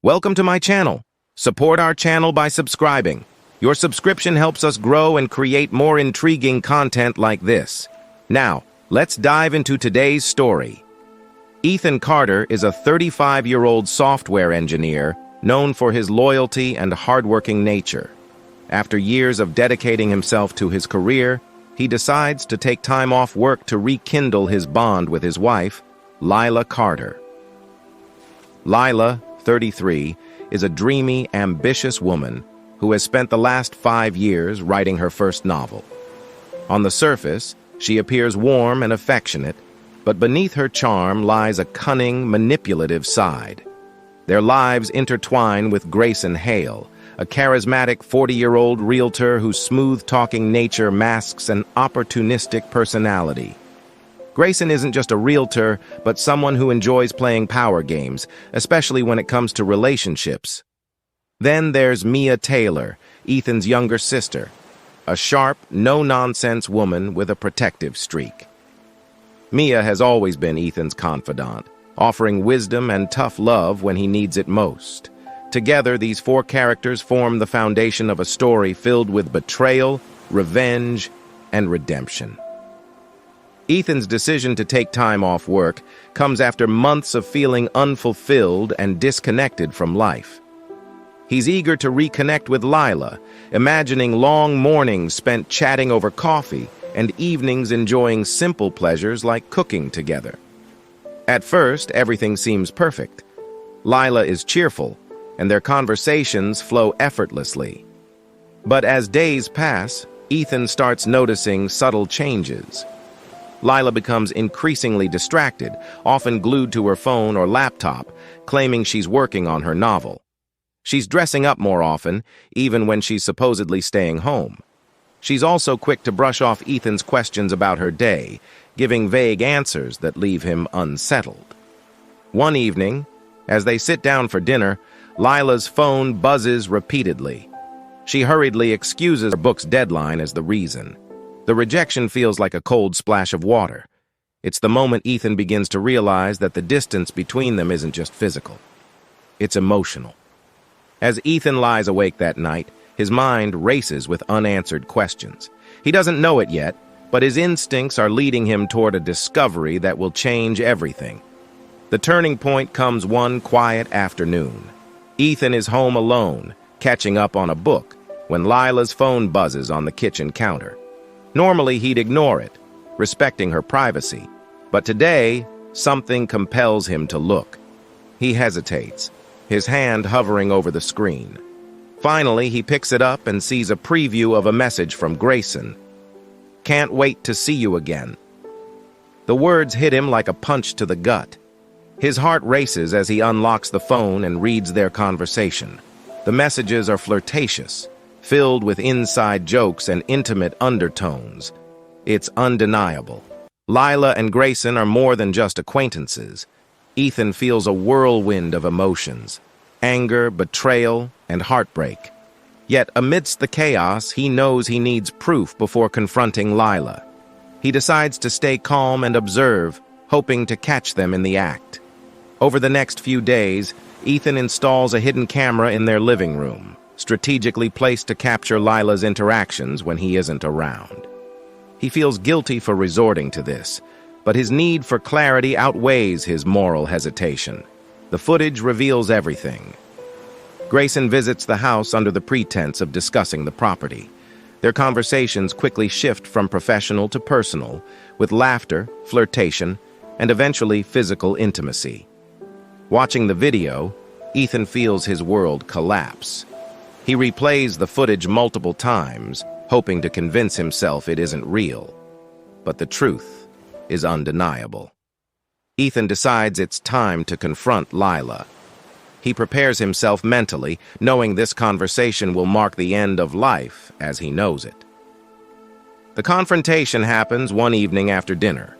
Welcome to my channel. Support our channel by subscribing. Your subscription helps us grow and create more intriguing content like this. Now, let's dive into today's story. Ethan Carter is a 35-year-old software engineer known for his loyalty and hardworking nature. After years of dedicating himself to his career, he decides to take time off work to rekindle his bond with his wife, Lila Carter. Lila, 33, is a dreamy, ambitious woman who has spent the last 5 years writing her first novel. On the surface, she appears warm and affectionate, but beneath her charm lies a cunning, manipulative side. Their lives intertwine with Grayson Hale, a charismatic 40-year-old realtor whose smooth-talking nature masks an opportunistic personality. Grayson isn't just a realtor, but someone who enjoys playing power games, especially when it comes to relationships. Then there's Mia Taylor, Ethan's younger sister, a sharp, no-nonsense woman with a protective streak. Mia has always been Ethan's confidant, offering wisdom and tough love when he needs it most. Together, these 4 characters form the foundation of a story filled with betrayal, revenge, and redemption. Ethan's decision to take time off work comes after months of feeling unfulfilled and disconnected from life. He's eager to reconnect with Lila, imagining long mornings spent chatting over coffee and evenings enjoying simple pleasures like cooking together. At first, everything seems perfect. Lila is cheerful, and their conversations flow effortlessly. But as days pass, Ethan starts noticing subtle changes. Lila becomes increasingly distracted, often glued to her phone or laptop, claiming she's working on her novel. She's dressing up more often, even when she's supposedly staying home. She's also quick to brush off Ethan's questions about her day, giving vague answers that leave him unsettled. One evening, as they sit down for dinner, Lila's phone buzzes repeatedly. She hurriedly excuses her book's deadline as the reason. The rejection feels like a cold splash of water. It's the moment Ethan begins to realize that the distance between them isn't just physical. It's emotional. As Ethan lies awake that night, his mind races with unanswered questions. He doesn't know it yet, but his instincts are leading him toward a discovery that will change everything. The turning point comes one quiet afternoon. Ethan is home alone, catching up on a book, when Lila's phone buzzes on the kitchen counter. Normally, he'd ignore it, respecting her privacy. But today, something compels him to look. He hesitates, his hand hovering over the screen. Finally, he picks it up and sees a preview of a message from Grayson. "Can't wait to see you again." The words hit him like a punch to the gut. His heart races as he unlocks the phone and reads their conversation. The messages are flirtatious, filled with inside jokes and intimate undertones. It's undeniable. Lila and Grayson are more than just acquaintances. Ethan feels a whirlwind of emotions: anger, betrayal, and heartbreak. Yet amidst the chaos, he knows he needs proof before confronting Lila. He decides to stay calm and observe, hoping to catch them in the act. Over the next few days, Ethan installs a hidden camera in their living room, strategically placed to capture Lila's interactions when he isn't around. He feels guilty for resorting to this, but his need for clarity outweighs his moral hesitation. The footage reveals everything. Grayson visits the house under the pretense of discussing the property. Their conversations quickly shift from professional to personal, with laughter, flirtation, and eventually physical intimacy. Watching the video, Ethan feels his world collapse. He replays the footage multiple times, hoping to convince himself it isn't real. But the truth is undeniable. Ethan decides it's time to confront Lila. He prepares himself mentally, knowing this conversation will mark the end of life as he knows it. The confrontation happens one evening after dinner.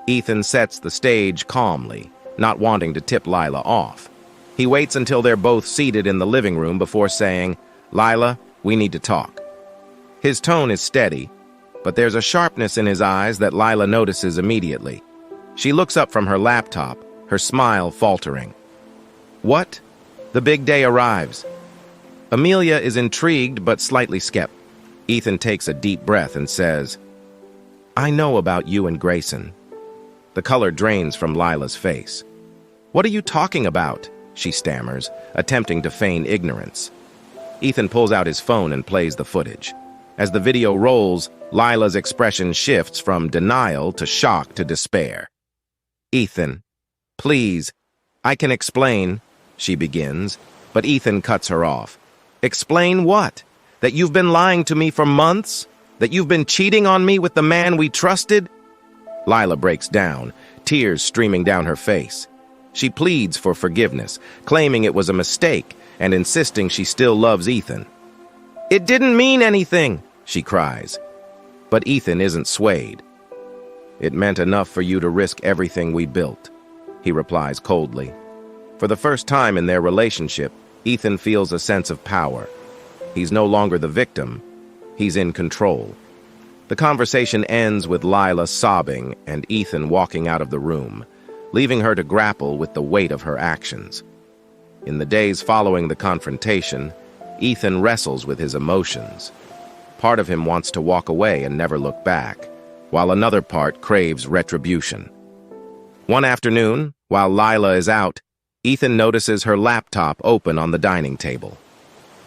Ethan sets the stage calmly, not wanting to tip Lila off. He waits until they're both seated in the living room before saying, "Lila, we need to talk." His tone is steady, but there's a sharpness in his eyes that Lila notices immediately. She looks up from her laptop, her smile faltering. "What?" The big day arrives. Amelia is intrigued but slightly skeptical. Ethan takes a deep breath and says, "I know about you and Grayson." The color drains from Lila's face. "What are you talking about?" she stammers, attempting to feign ignorance. Ethan pulls out his phone and plays the footage. As the video rolls, Lila's expression shifts from denial to shock to despair. "Ethan, please, I can explain," she begins, but Ethan cuts her off. "Explain what? That you've been lying to me for months? That you've been cheating on me with the man we trusted?" Lila breaks down, tears streaming down her face. She pleads for forgiveness, claiming it was a mistake and insisting she still loves Ethan. "It didn't mean anything," she cries. But Ethan isn't swayed. "It meant enough for you to risk everything we built," he replies coldly. For the first time in their relationship, Ethan feels a sense of power. He's no longer the victim. He's in control. The conversation ends with Lila sobbing and Ethan walking out of the room, leaving her to grapple with the weight of her actions. In the days following the confrontation, Ethan wrestles with his emotions. Part of him wants to walk away and never look back, while another part craves retribution. One afternoon, while Lila is out, Ethan notices her laptop open on the dining table.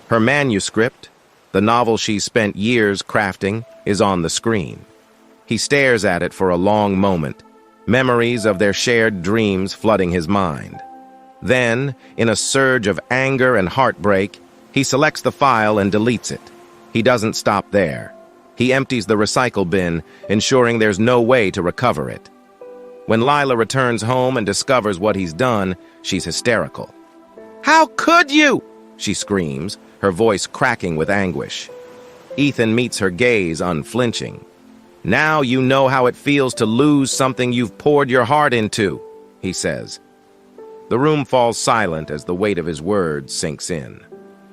Her manuscript, the novel she's spent years crafting, is on the screen. He stares at it for a long moment, memories of their shared dreams flooding his mind. Then, in a surge of anger and heartbreak, he selects the file and deletes it. He doesn't stop there. He empties the recycle bin, ensuring there's no way to recover it. When Lila returns home and discovers what he's done, she's hysterical. "How could you?" she screams, her voice cracking with anguish. Ethan meets her gaze unflinching. "Now you know how it feels to lose something you've poured your heart into," he says. The room falls silent as the weight of his words sinks in.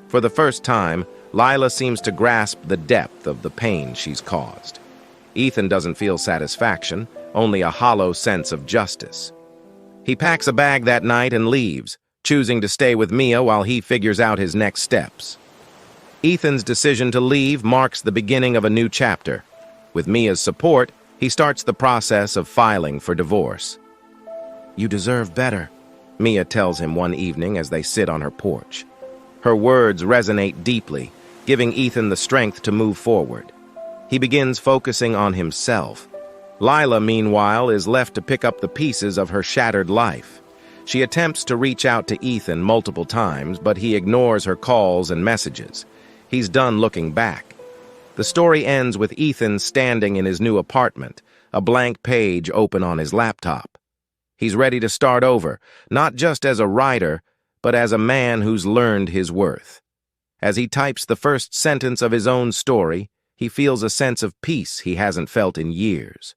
For the first time, Lila seems to grasp the depth of the pain she's caused. Ethan doesn't feel satisfaction, only a hollow sense of justice. He packs a bag that night and leaves, choosing to stay with Mia while he figures out his next steps. Ethan's decision to leave marks the beginning of a new chapter. With Mia's support, he starts the process of filing for divorce. "You deserve better," Mia tells him one evening as they sit on her porch. Her words resonate deeply, giving Ethan the strength to move forward. He begins focusing on himself. Lila, meanwhile, is left to pick up the pieces of her shattered life. She attempts to reach out to Ethan multiple times, but he ignores her calls and messages. He's done looking back. The story ends with Ethan standing in his new apartment, a blank page open on his laptop. He's ready to start over, not just as a writer, but as a man who's learned his worth. As he types the first sentence of his own story, he feels a sense of peace he hasn't felt in years.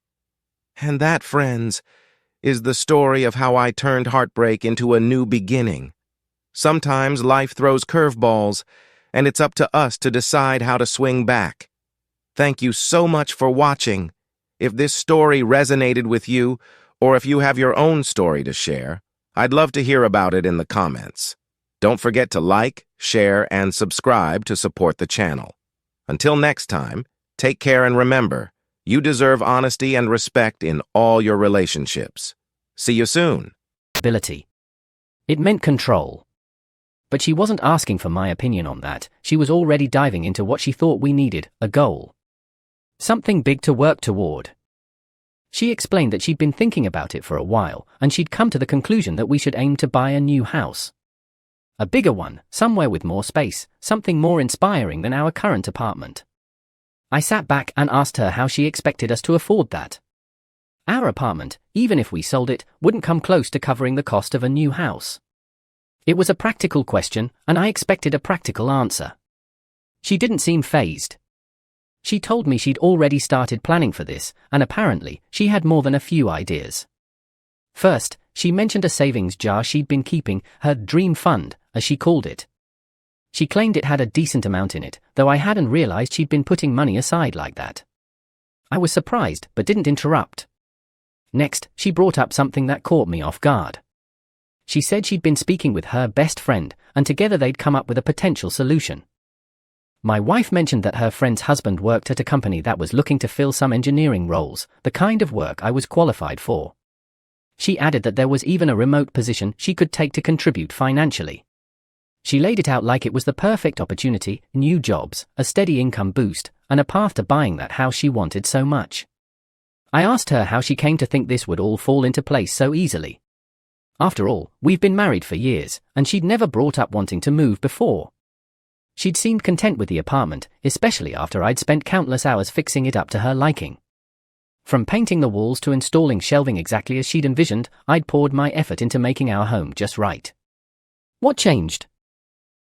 And that, friends, is the story of how I turned heartbreak into a new beginning. Sometimes life throws curveballs, and it's up to us to decide how to swing back. Thank you so much for watching. If this story resonated with you, or if you have your own story to share, I'd love to hear about it in the comments. Don't forget to like, share, and subscribe to support the channel. Until next time, take care and remember, you deserve honesty and respect in all your relationships. See you soon. Ability. It meant control. But she wasn't asking for my opinion on that. She was already diving into what she thought we needed, a goal. Something big to work toward. She explained that she'd been thinking about it for a while, and she'd come to the conclusion that we should aim to buy a new house. A bigger one, somewhere with more space, something more inspiring than our current apartment. I sat back and asked her how she expected us to afford that. Our apartment, even if we sold it, wouldn't come close to covering the cost of a new house. It was a practical question, and I expected a practical answer. She didn't seem fazed. She told me she'd already started planning for this, and apparently, she had more than a few ideas. First, she mentioned a savings jar she'd been keeping, her dream fund, as she called it. She claimed it had a decent amount in it, though I hadn't realized she'd been putting money aside like that. I was surprised, but didn't interrupt. Next, she brought up something that caught me off guard. She said she'd been speaking with her best friend, and together they'd come up with a potential solution. My wife mentioned that her friend's husband worked at a company that was looking to fill some engineering roles, the kind of work I was qualified for. She added that there was even a remote position she could take to contribute financially. She laid it out like it was the perfect opportunity: new jobs, a steady income boost, and a path to buying that house she wanted so much. I asked her how she came to think this would all fall into place so easily. After all, we've been married for years, and she'd never brought up wanting to move before. She'd seemed content with the apartment, especially after I'd spent countless hours fixing it up to her liking. From painting the walls to installing shelving exactly as she'd envisioned, I'd poured my effort into making our home just right. What changed?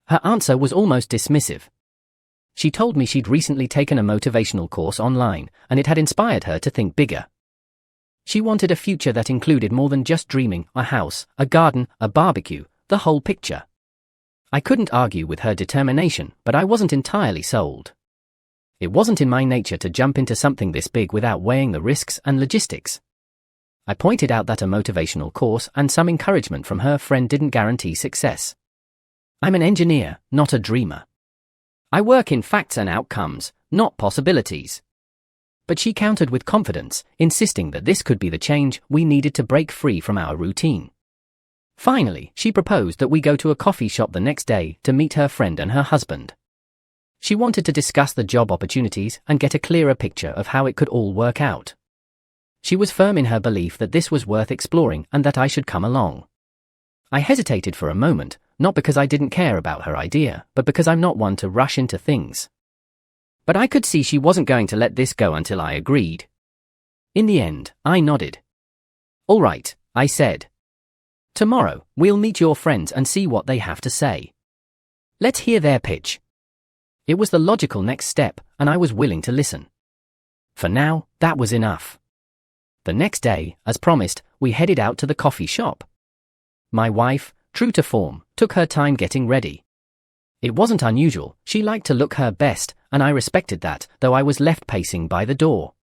Her answer was almost dismissive. She told me she'd recently taken a motivational course online, and it had inspired her to think bigger. She wanted a future that included more than just dreaming: a house, a garden, a barbecue, the whole picture. I couldn't argue with her determination, but I wasn't entirely sold. It wasn't in my nature to jump into something this big without weighing the risks and logistics. I pointed out that a motivational course and some encouragement from her friend didn't guarantee success. I'm an engineer, not a dreamer. I work in facts and outcomes, not possibilities. But she countered with confidence, insisting that this could be the change we needed to break free from our routine. Finally, she proposed that we go to a coffee shop the next day to meet her friend and her husband. She wanted to discuss the job opportunities and get a clearer picture of how it could all work out. She was firm in her belief that this was worth exploring and that I should come along. I hesitated for a moment, not because I didn't care about her idea, but because I'm not one to rush into things. But I could see she wasn't going to let this go until I agreed. In the end, I nodded. "All right," I said. "Tomorrow, we'll meet your friends and see what they have to say. Let's hear their pitch." It was the logical next step, and I was willing to listen. For now, that was enough. The next day, as promised, we headed out to the coffee shop. My wife, true to form, took her time getting ready. It wasn't unusual; she liked to look her best, and I respected that, though I was left pacing by the door.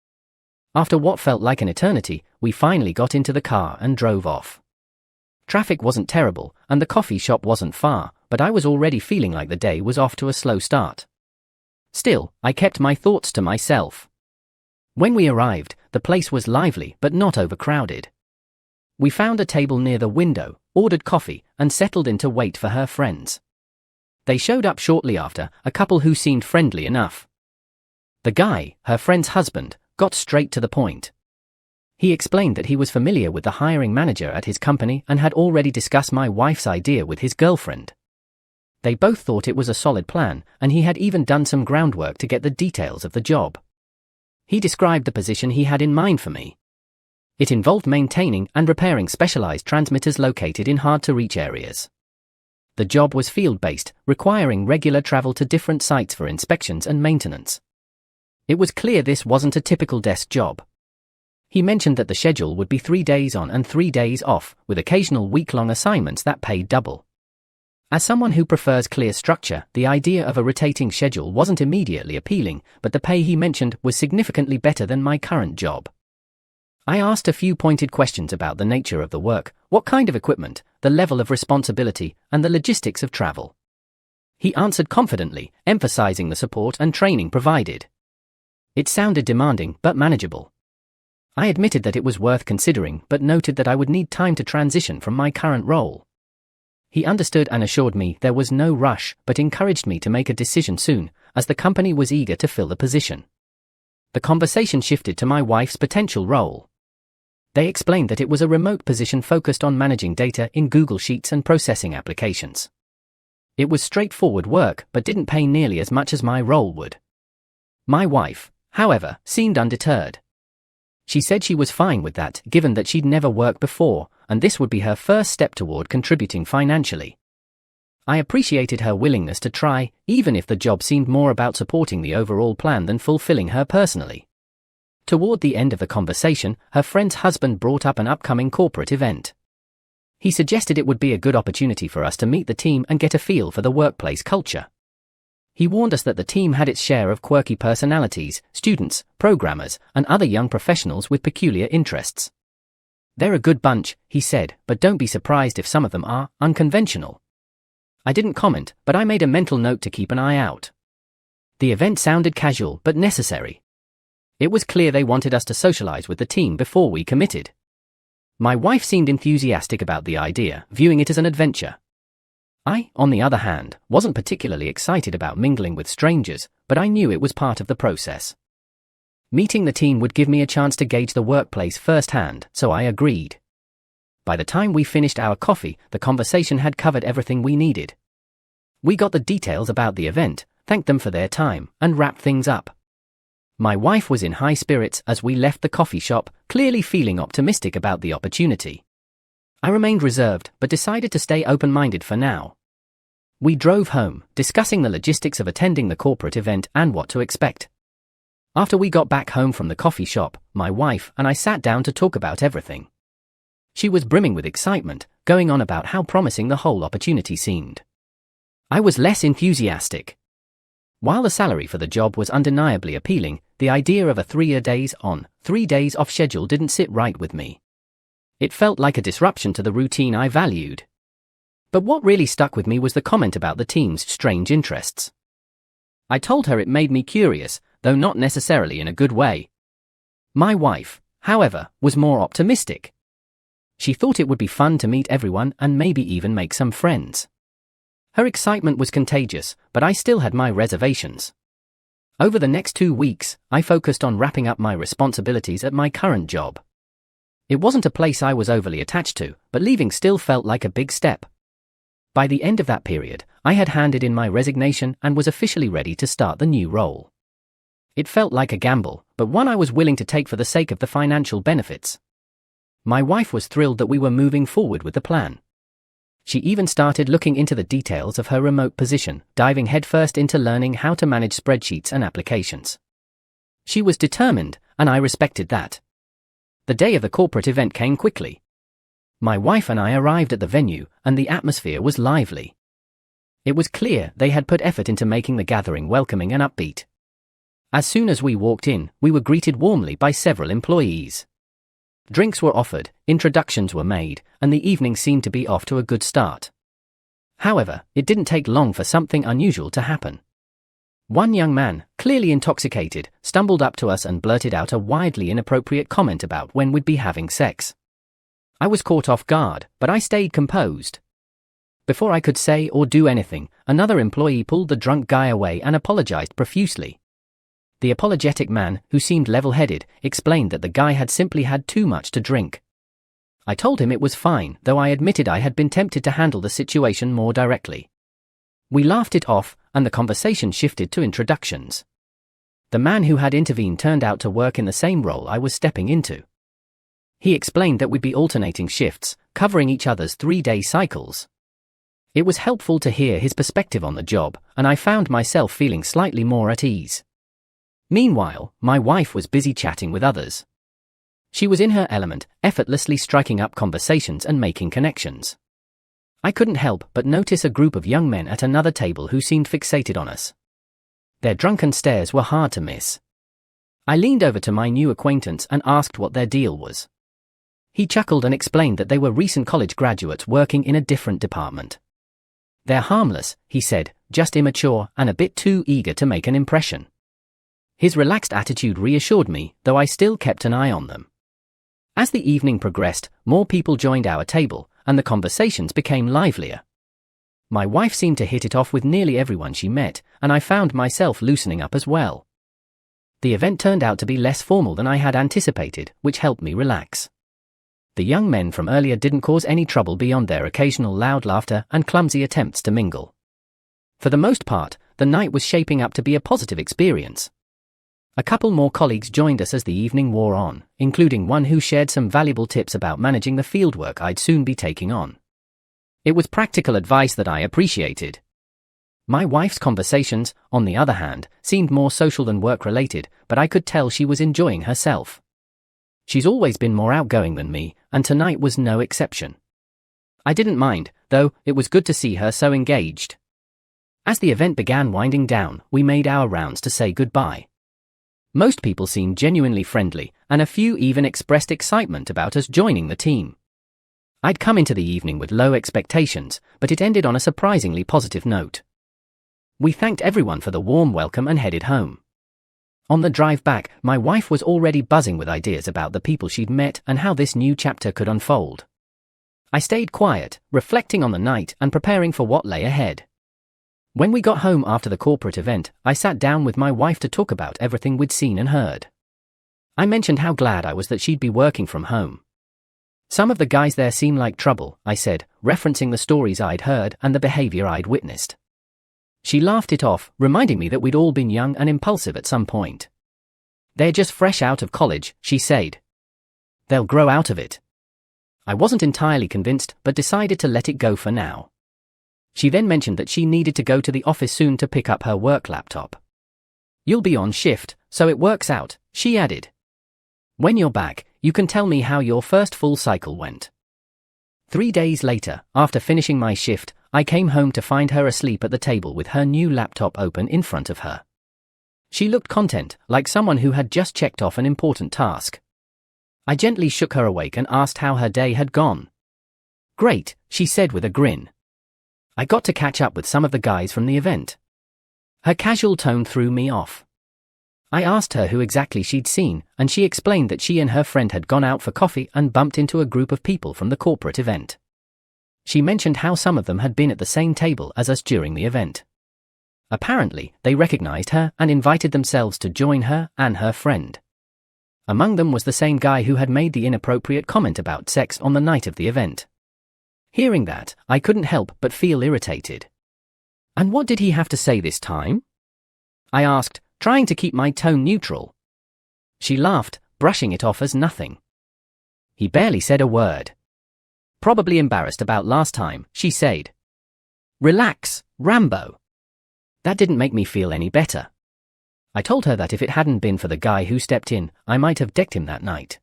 After what felt like an eternity, we finally got into the car and drove off. Traffic wasn't terrible, and the coffee shop wasn't far, but I was already feeling like the day was off to a slow start. Still, I kept my thoughts to myself. When we arrived, the place was lively but not overcrowded. We found a table near the window, ordered coffee, and settled in to wait for her friends. They showed up shortly after, a couple who seemed friendly enough. The guy, her friend's husband, got straight to the point. He explained that he was familiar with the hiring manager at his company and had already discussed my wife's idea with his girlfriend. They both thought it was a solid plan, and he had even done some groundwork to get the details of the job. He described the position he had in mind for me. It involved maintaining and repairing specialized transmitters located in hard-to-reach areas. The job was field-based, requiring regular travel to different sites for inspections and maintenance. It was clear this wasn't a typical desk job. He mentioned that the schedule would be 3 days on and 3 days off, with occasional week-long assignments that paid double. As someone who prefers clear structure, the idea of a rotating schedule wasn't immediately appealing, but the pay he mentioned was significantly better than my current job. I asked a few pointed questions about the nature of the work, what kind of equipment, the level of responsibility, and the logistics of travel. He answered confidently, emphasizing the support and training provided. It sounded demanding, but manageable. I admitted that it was worth considering, but noted that I would need time to transition from my current role. He understood and assured me there was no rush, but encouraged me to make a decision soon, as the company was eager to fill the position. The conversation shifted to my wife's potential role. They explained that it was a remote position focused on managing data in Google Sheets and processing applications. It was straightforward work, but didn't pay nearly as much as my role would. My wife, however, seemed undeterred. She said she was fine with that, given that she'd never worked before, and this would be her first step toward contributing financially. I appreciated her willingness to try, even if the job seemed more about supporting the overall plan than fulfilling her personally. Toward the end of the conversation, her friend's husband brought up an upcoming corporate event. He suggested it would be a good opportunity for us to meet the team and get a feel for the workplace culture. He warned us that the team had its share of quirky personalities, students, programmers, and other young professionals with peculiar interests. "They're a good bunch," he said, "but don't be surprised if some of them are unconventional." I didn't comment, but I made a mental note to keep an eye out. The event sounded casual but necessary. It was clear they wanted us to socialize with the team before we committed. My wife seemed enthusiastic about the idea, viewing it as an adventure. I, on the other hand, wasn't particularly excited about mingling with strangers, but I knew it was part of the process. Meeting the team would give me a chance to gauge the workplace firsthand, so I agreed. By the time we finished our coffee, the conversation had covered everything we needed. We got the details about the event, thanked them for their time, and wrapped things up. My wife was in high spirits as we left the coffee shop, clearly feeling optimistic about the opportunity. I remained reserved, but decided to stay open-minded for now. We drove home, discussing the logistics of attending the corporate event and what to expect. After we got back home from the coffee shop, my wife and I sat down to talk about everything. She was brimming with excitement, going on about how promising the whole opportunity seemed. I was less enthusiastic. While the salary for the job was undeniably appealing, the idea of a 3 days on, 3 days off schedule didn't sit right with me. It felt like a disruption to the routine I valued. But what really stuck with me was the comment about the team's strange interests. I told her it made me curious, though not necessarily in a good way. My wife, however, was more optimistic. She thought it would be fun to meet everyone and maybe even make some friends. Her excitement was contagious, but I still had my reservations. Over the next 2 weeks, I focused on wrapping up my responsibilities at my current job. It wasn't a place I was overly attached to, but leaving still felt like a big step. By the end of that period, I had handed in my resignation and was officially ready to start the new role. It felt like a gamble, but one I was willing to take for the sake of the financial benefits. My wife was thrilled that we were moving forward with the plan. She even started looking into the details of her remote position, diving headfirst into learning how to manage spreadsheets and applications. She was determined, and I respected that. The day of the corporate event came quickly. My wife and I arrived at the venue, and the atmosphere was lively. It was clear they had put effort into making the gathering welcoming and upbeat. As soon as we walked in, we were greeted warmly by several employees. Drinks were offered, introductions were made, and the evening seemed to be off to a good start. However, it didn't take long for something unusual to happen. One young man, clearly intoxicated, stumbled up to us and blurted out a wildly inappropriate comment about when we'd be having sex. I was caught off guard, but I stayed composed. Before I could say or do anything, another employee pulled the drunk guy away and apologized profusely. The apologetic man, who seemed level-headed, explained that the guy had simply had too much to drink. I told him it was fine, though I admitted I had been tempted to handle the situation more directly. We laughed it off, and the conversation shifted to introductions. The man who had intervened turned out to work in the same role I was stepping into. He explained that we'd be alternating shifts, covering each other's 3-day cycles. It was helpful to hear his perspective on the job, and I found myself feeling slightly more at ease. Meanwhile, my wife was busy chatting with others. She was in her element, effortlessly striking up conversations and making connections. I couldn't help but notice a group of young men at another table who seemed fixated on us. Their drunken stares were hard to miss. I leaned over to my new acquaintance and asked what their deal was. He chuckled and explained that they were recent college graduates working in a different department. "They're harmless," he said, "just immature and a bit too eager to make an impression." His relaxed attitude reassured me, though I still kept an eye on them. As the evening progressed, more people joined our table, and the conversations became livelier. My wife seemed to hit it off with nearly everyone she met, and I found myself loosening up as well. The event turned out to be less formal than I had anticipated, which helped me relax. The young men from earlier didn't cause any trouble beyond their occasional loud laughter and clumsy attempts to mingle. For the most part, the night was shaping up to be a positive experience. A couple more colleagues joined us as the evening wore on, including one who shared some valuable tips about managing the fieldwork I'd soon be taking on. It was practical advice that I appreciated. My wife's conversations, on the other hand, seemed more social than work-related, but I could tell she was enjoying herself. She's always been more outgoing than me, and tonight was no exception. I didn't mind, though it was good to see her so engaged. As the event began winding down, we made our rounds to say goodbye. Most people seemed genuinely friendly, and a few even expressed excitement about us joining the team. I'd come into the evening with low expectations, but it ended on a surprisingly positive note. We thanked everyone for the warm welcome and headed home. On the drive back, my wife was already buzzing with ideas about the people she'd met and how this new chapter could unfold. I stayed quiet, reflecting on the night and preparing for what lay ahead. When we got home after the corporate event, I sat down with my wife to talk about everything we'd seen and heard. I mentioned how glad I was that she'd be working from home. Some of the guys there seem like trouble, I said, referencing the stories I'd heard and the behavior I'd witnessed. She laughed it off, reminding me that we'd all been young and impulsive at some point. They're just fresh out of college, she said. They'll grow out of it. I wasn't entirely convinced, but decided to let it go for now. She then mentioned that she needed to go to the office soon to pick up her work laptop. You'll be on shift, so it works out, she added. When you're back, you can tell me how your first full cycle went. 3 days later, after finishing my shift, I came home to find her asleep at the table with her new laptop open in front of her. She looked content, like someone who had just checked off an important task. I gently shook her awake and asked how her day had gone. Great, she said with a grin. I got to catch up with some of the guys from the event. Her casual tone threw me off. I asked her who exactly she'd seen, and she explained that she and her friend had gone out for coffee and bumped into a group of people from the corporate event. She mentioned how some of them had been at the same table as us during the event. Apparently, they recognized her and invited themselves to join her and her friend. Among them was the same guy who had made the inappropriate comment about sex on the night of the event. Hearing that, I couldn't help but feel irritated. And what did he have to say this time? I asked, trying to keep my tone neutral. She laughed, brushing it off as nothing. He barely said a word. Probably embarrassed about last time, she said. Relax, Rambo. That didn't make me feel any better. I told her that if it hadn't been for the guy who stepped in, I might have decked him that night.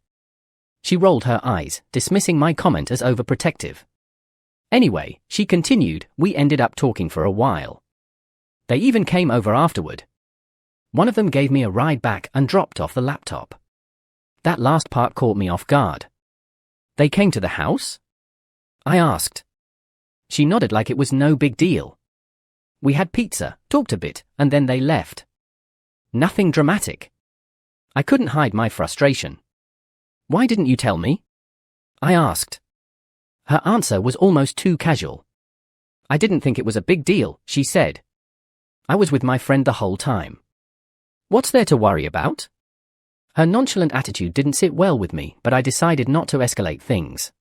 She rolled her eyes, dismissing my comment as overprotective. Anyway, she continued, we ended up talking for a while. They even came over afterward. One of them gave me a ride back and dropped off the laptop. That last part caught me off guard. They came to the house? I asked. She nodded like it was no big deal. We had pizza, talked a bit, and then they left. Nothing dramatic. I couldn't hide my frustration. Why didn't you tell me? I asked. Her answer was almost too casual. I didn't think it was a big deal, she said. I was with my friend the whole time. What's there to worry about? Her nonchalant attitude didn't sit well with me, but I decided not to escalate things.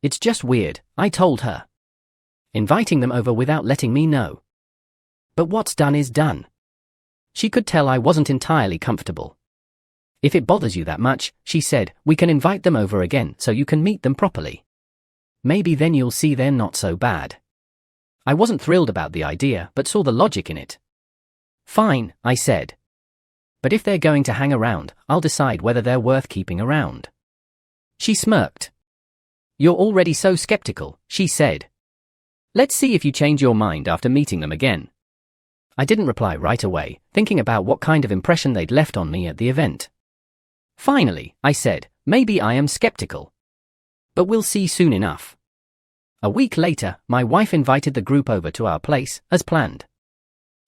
It's just weird, I told her. Inviting them over without letting me know. But what's done is done. She could tell I wasn't entirely comfortable. If it bothers you that much, she said, we can invite them over again so you can meet them properly. Maybe then you'll see they're not so bad. I wasn't thrilled about the idea, but saw the logic in it. Fine, I said. But if they're going to hang around, I'll decide whether they're worth keeping around. She smirked. You're already so skeptical, she said. Let's see if you change your mind after meeting them again. I didn't reply right away, thinking about what kind of impression they'd left on me at the event. Finally, I said, maybe I am skeptical. But we'll see soon enough. A week later, my wife invited the group over to our place, as planned.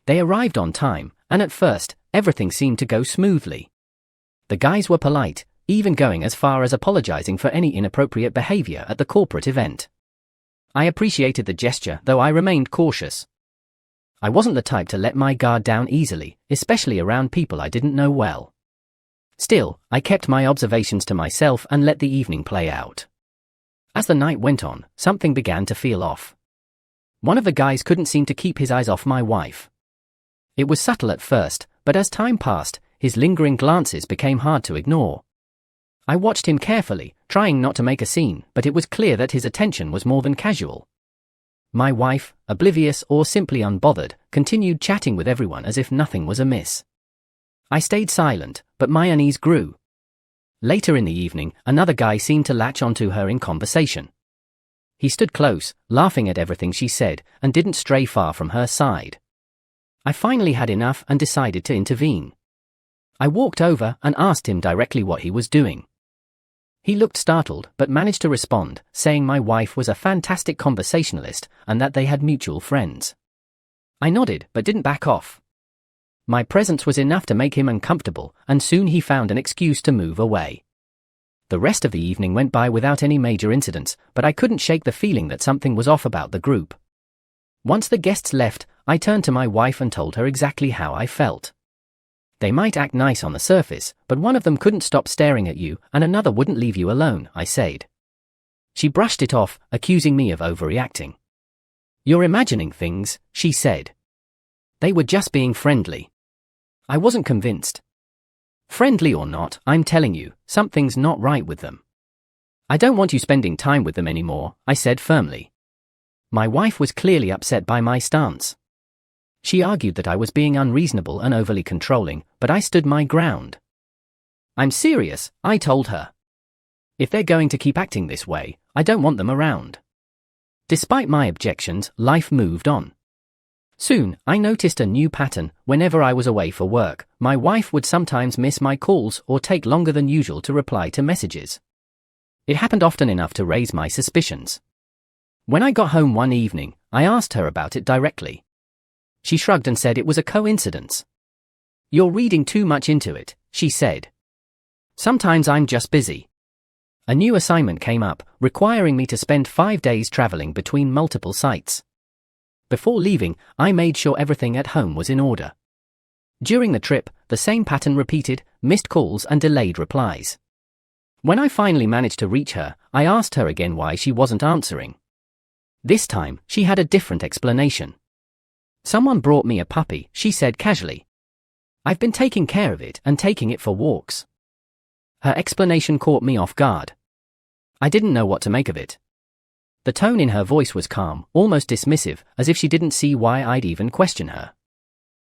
They arrived on time, and at first, everything seemed to go smoothly. The guys were polite, even going as far as apologizing for any inappropriate behavior at the corporate event. I appreciated the gesture, though I remained cautious. I wasn't the type to let my guard down easily, especially around people I didn't know well. Still, I kept my observations to myself and let the evening play out. As the night went on, something began to feel off. One of the guys couldn't seem to keep his eyes off my wife. It was subtle at first, but as time passed, his lingering glances became hard to ignore. I watched him carefully, trying not to make a scene, but it was clear that his attention was more than casual. My wife, oblivious or simply unbothered, continued chatting with everyone as if nothing was amiss. I stayed silent, but my unease grew. Later in the evening, another guy seemed to latch onto her in conversation. He stood close, laughing at everything she said, and didn't stray far from her side. I finally had enough and decided to intervene. I walked over and asked him directly what he was doing. He looked startled but managed to respond, saying my wife was a fantastic conversationalist and that they had mutual friends. I nodded but didn't back off. My presence was enough to make him uncomfortable, and soon he found an excuse to move away. The rest of the evening went by without any major incidents, but I couldn't shake the feeling that something was off about the group. Once the guests left, I turned to my wife and told her exactly how I felt. They might act nice on the surface, but one of them couldn't stop staring at you and another wouldn't leave you alone, I said. She brushed it off, accusing me of overreacting. You're imagining things, she said. They were just being friendly. I wasn't convinced. Friendly or not, I'm telling you, something's not right with them. I don't want you spending time with them anymore, I said firmly. My wife was clearly upset by my stance. She argued that I was being unreasonable and overly controlling, but I stood my ground. I'm serious, I told her. If they're going to keep acting this way, I don't want them around. Despite my objections, life moved on. Soon, I noticed a new pattern. Whenever I was away for work, my wife would sometimes miss my calls or take longer than usual to reply to messages. It happened often enough to raise my suspicions. When I got home one evening, I asked her about it directly. She shrugged and said it was a coincidence. You're reading too much into it, she said. Sometimes I'm just busy. A new assignment came up, requiring me to spend 5 days traveling between multiple sites. Before leaving, I made sure everything at home was in order. During the trip, the same pattern repeated, missed calls and delayed replies. When I finally managed to reach her, I asked her again why she wasn't answering. This time, she had a different explanation. Someone brought me a puppy, she said casually. I've been taking care of it and taking it for walks. Her explanation caught me off guard. I didn't know what to make of it. The tone in her voice was calm, almost dismissive, as if she didn't see why I'd even question her.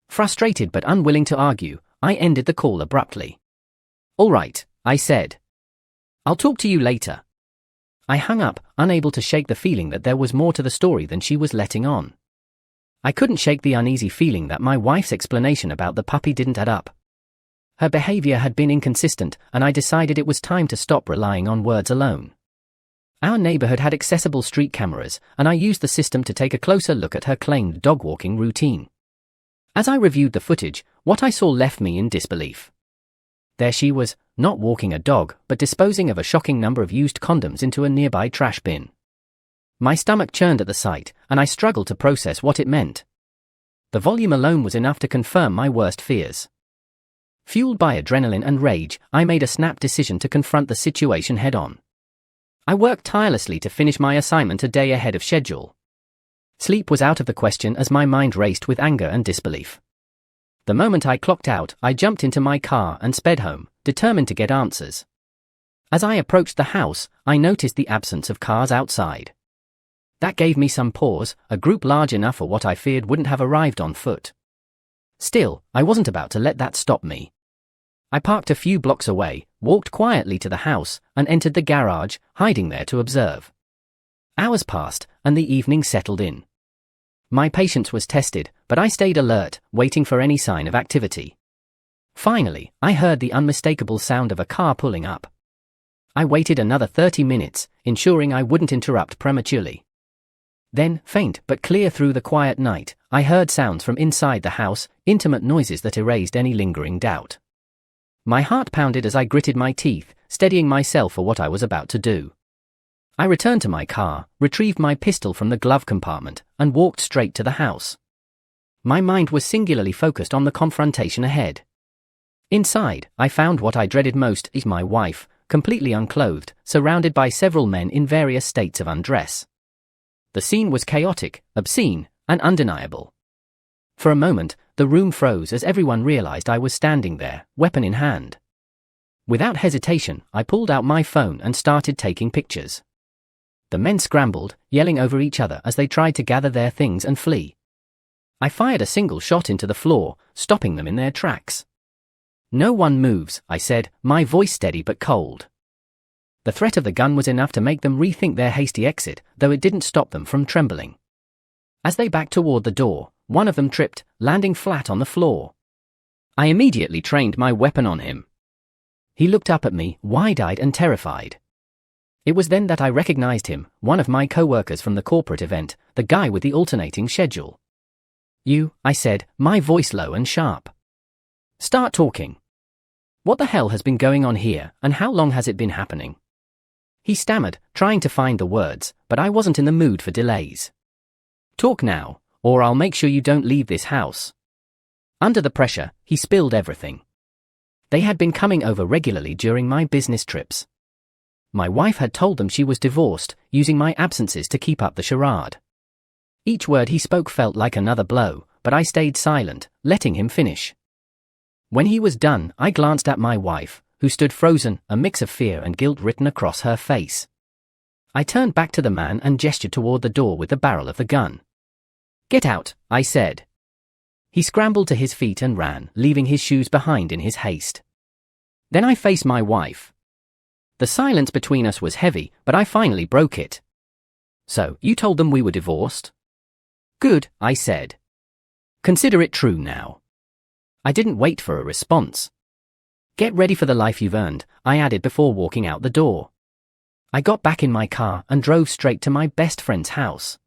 Frustrated but unwilling to argue, I ended the call abruptly. All right, I said. I'll talk to you later. I hung up, unable to shake the feeling that there was more to the story than she was letting on. I couldn't shake the uneasy feeling that my wife's explanation about the puppy didn't add up. Her behavior had been inconsistent, and I decided it was time to stop relying on words alone. Our neighborhood had accessible street cameras, and I used the system to take a closer look at her claimed dog-walking routine. As I reviewed the footage, what I saw left me in disbelief. There she was, not walking a dog, but disposing of a shocking number of used condoms into a nearby trash bin. My stomach churned at the sight, and I struggled to process what it meant. The volume alone was enough to confirm my worst fears. Fueled by adrenaline and rage, I made a snap decision to confront the situation head-on. I worked tirelessly to finish my assignment a day ahead of schedule. Sleep was out of the question as my mind raced with anger and disbelief. The moment I clocked out, I jumped into my car and sped home, determined to get answers. As I approached the house, I noticed the absence of cars outside. That gave me some pause, a group large enough for what I feared wouldn't have arrived on foot. Still, I wasn't about to let that stop me. I parked a few blocks away, walked quietly to the house, and entered the garage, hiding there to observe. Hours passed, and the evening settled in. My patience was tested, but I stayed alert, waiting for any sign of activity. Finally, I heard the unmistakable sound of a car pulling up. I waited another 30 minutes, ensuring I wouldn't interrupt prematurely. Then, faint but clear through the quiet night, I heard sounds from inside the house, intimate noises that erased any lingering doubt. My heart pounded as I gritted my teeth, steadying myself for what I was about to do. I returned to my car, retrieved my pistol from the glove compartment, and walked straight to the house. My mind was singularly focused on the confrontation ahead. Inside, I found what I dreaded most is my wife, completely unclothed, surrounded by several men in various states of undress. The scene was chaotic, obscene, and undeniable. For a moment, the room froze as everyone realized I was standing there, weapon in hand. Without hesitation, I pulled out my phone and started taking pictures. The men scrambled, yelling over each other as they tried to gather their things and flee. I fired a single shot into the floor, stopping them in their tracks. "No one moves," I said, my voice steady but cold. The threat of the gun was enough to make them rethink their hasty exit, though it didn't stop them from trembling. As they backed toward the door, one of them tripped, landing flat on the floor. I immediately trained my weapon on him. He looked up at me, wide-eyed and terrified. It was then that I recognized him, one of my co-workers from the corporate event, the guy with the alternating schedule. "You," I said, my voice low and sharp. "Start talking. What the hell has been going on here, and how long has it been happening?" He stammered, trying to find the words, but I wasn't in the mood for delays. "Talk now, or I'll make sure you don't leave this house." Under the pressure, he spilled everything. They had been coming over regularly during my business trips. My wife had told them she was divorced, using my absences to keep up the charade. Each word he spoke felt like another blow, but I stayed silent, letting him finish. When he was done, I glanced at my wife, who stood frozen, a mix of fear and guilt written across her face. I turned back to the man and gestured toward the door with the barrel of the gun. "Get out," I said. He scrambled to his feet and ran, leaving his shoes behind in his haste. Then I faced my wife. The silence between us was heavy, but I finally broke it. "So, you told them we were divorced?" "Good," I said. "Consider it true now." I didn't wait for a response. "Get ready for the life you've earned," I added before walking out the door. I got back in my car and drove straight to my best friend's house.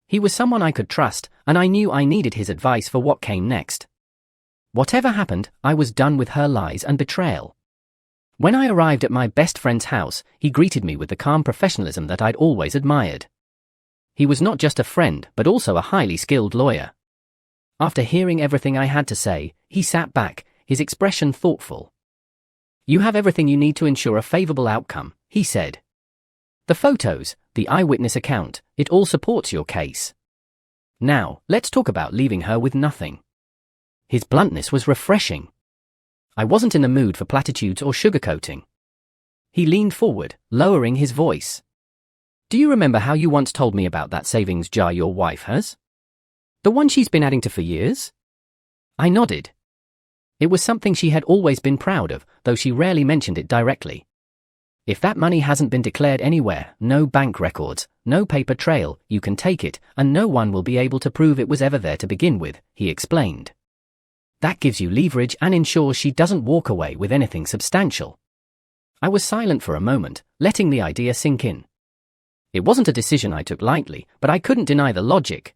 He was someone I could trust, and I knew I needed his advice for what came next. Whatever happened, I was done with her lies and betrayal. When I arrived at my best friend's house, he greeted me with the calm professionalism that I'd always admired. He was not just a friend, but also a highly skilled lawyer. After hearing everything I had to say, he sat back, his expression thoughtful. "You have everything you need to ensure a favorable outcome," he said. "The photos, the eyewitness account, it all supports your case. Now, let's talk about leaving her with nothing." His bluntness was refreshing. I wasn't in the mood for platitudes or sugarcoating. He leaned forward, lowering his voice. "Do you remember how you once told me about that savings jar your wife has? The one she's been adding to for years?" I nodded. It was something she had always been proud of, though she rarely mentioned it directly. "If that money hasn't been declared anywhere, no bank records, no paper trail, you can take it, and no one will be able to prove it was ever there to begin with," he explained. "That gives you leverage and ensures she doesn't walk away with anything substantial." I was silent for a moment, letting the idea sink in. It wasn't a decision I took lightly, but I couldn't deny the logic.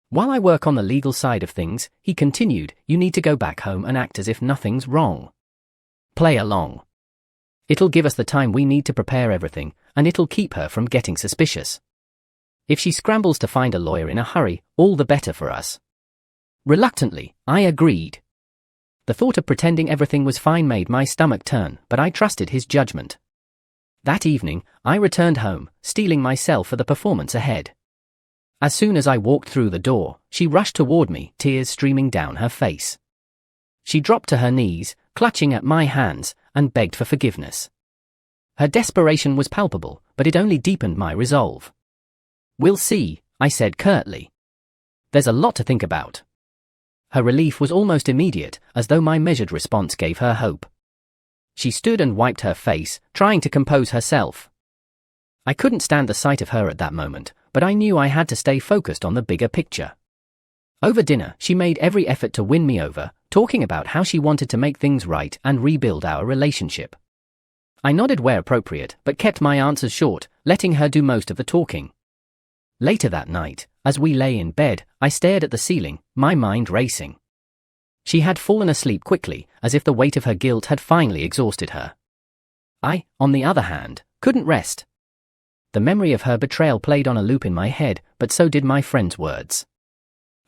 "While I work on the legal side of things," he continued, "you need to go back home and act as if nothing's wrong. Play along. It'll give us the time we need to prepare everything, and it'll keep her from getting suspicious. If she scrambles to find a lawyer in a hurry, all the better for us." Reluctantly, I agreed. The thought of pretending everything was fine made my stomach turn, but I trusted his judgment. That evening, I returned home, steeling myself for the performance ahead. As soon as I walked through the door, she rushed toward me, tears streaming down her face. She dropped to her knees, clutching at my hands, and begged for forgiveness. Her desperation was palpable, but it only deepened my resolve. "We'll see," I said curtly. "There's a lot to think about." Her relief was almost immediate, as though my measured response gave her hope. She stood and wiped her face, trying to compose herself. I couldn't stand the sight of her at that moment, but I knew I had to stay focused on the bigger picture. Over dinner, she made every effort to win me over, talking about how she wanted to make things right and rebuild our relationship. I nodded where appropriate, but kept my answers short, letting her do most of the talking. Later that night, as we lay in bed, I stared at the ceiling, my mind racing. She had fallen asleep quickly, as if the weight of her guilt had finally exhausted her. I, on the other hand, couldn't rest. The memory of her betrayal played on a loop in my head, but so did my friend's words.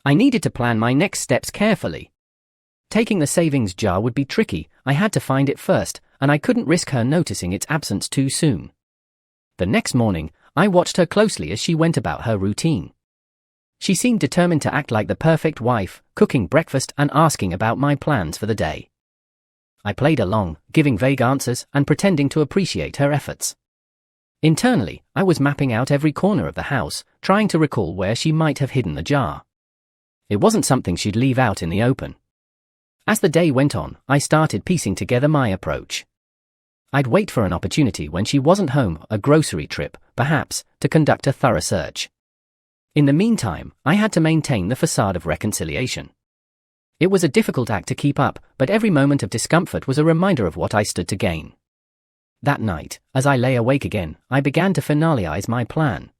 I needed to plan my next steps carefully. Taking the savings jar would be tricky, I had to find it first, and I couldn't risk her noticing its absence too soon. The next morning, I watched her closely as she went about her routine. She seemed determined to act like the perfect wife, cooking breakfast and asking about my plans for the day. I played along, giving vague answers and pretending to appreciate her efforts. Internally, I was mapping out every corner of the house, trying to recall where she might have hidden the jar. It wasn't something she'd leave out in the open. As the day went on, I started piecing together my approach. I'd wait for an opportunity when she wasn't home, a grocery trip, perhaps, to conduct a thorough search. In the meantime, I had to maintain the facade of reconciliation. It was a difficult act to keep up, but every moment of discomfort was a reminder of what I stood to gain. That night, as I lay awake again, I began to finalize my plan.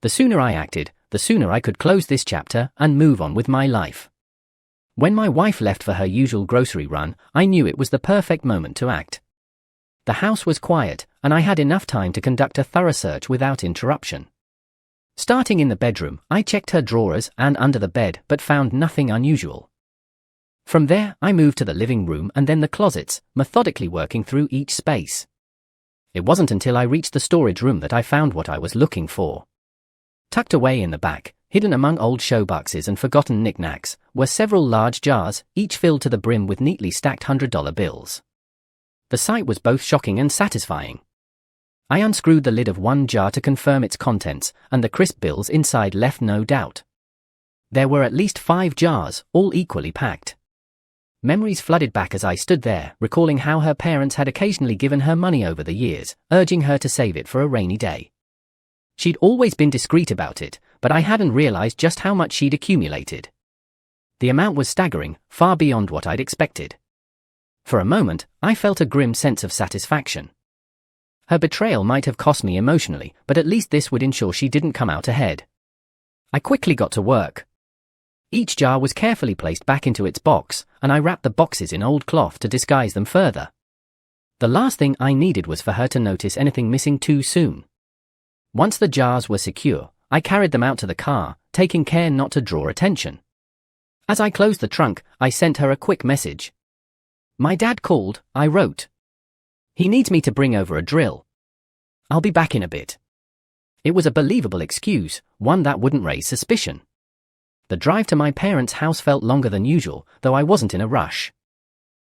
The sooner I acted, the sooner I could close this chapter and move on with my life. When my wife left for her usual grocery run, I knew it was the perfect moment to act. The house was quiet, and I had enough time to conduct a thorough search without interruption. Starting in the bedroom, I checked her drawers and under the bed but found nothing unusual. From there, I moved to the living room and then the closets, methodically working through each space. It wasn't until I reached the storage room that I found what I was looking for. Tucked away in the back, hidden among old showboxes and forgotten knickknacks, were several large jars, each filled to the brim with neatly stacked $100 bills. The sight was both shocking and satisfying. I unscrewed the lid of one jar to confirm its contents, and the crisp bills inside left no doubt. There were at least 5 jars, all equally packed. Memories flooded back as I stood there, recalling how her parents had occasionally given her money over the years, urging her to save it for a rainy day. She'd always been discreet about it, but I hadn't realized just how much she'd accumulated. The amount was staggering, far beyond what I'd expected. For a moment, I felt a grim sense of satisfaction. Her betrayal might have cost me emotionally, but at least this would ensure she didn't come out ahead. I quickly got to work. Each jar was carefully placed back into its box, and I wrapped the boxes in old cloth to disguise them further. The last thing I needed was for her to notice anything missing too soon. Once the jars were secure, I carried them out to the car, taking care not to draw attention. As I closed the trunk, I sent her a quick message. "My dad called," I wrote. "He needs me to bring over a drill. I'll be back in a bit." It was a believable excuse, one that wouldn't raise suspicion. The drive to my parents' house felt longer than usual, though I wasn't in a rush.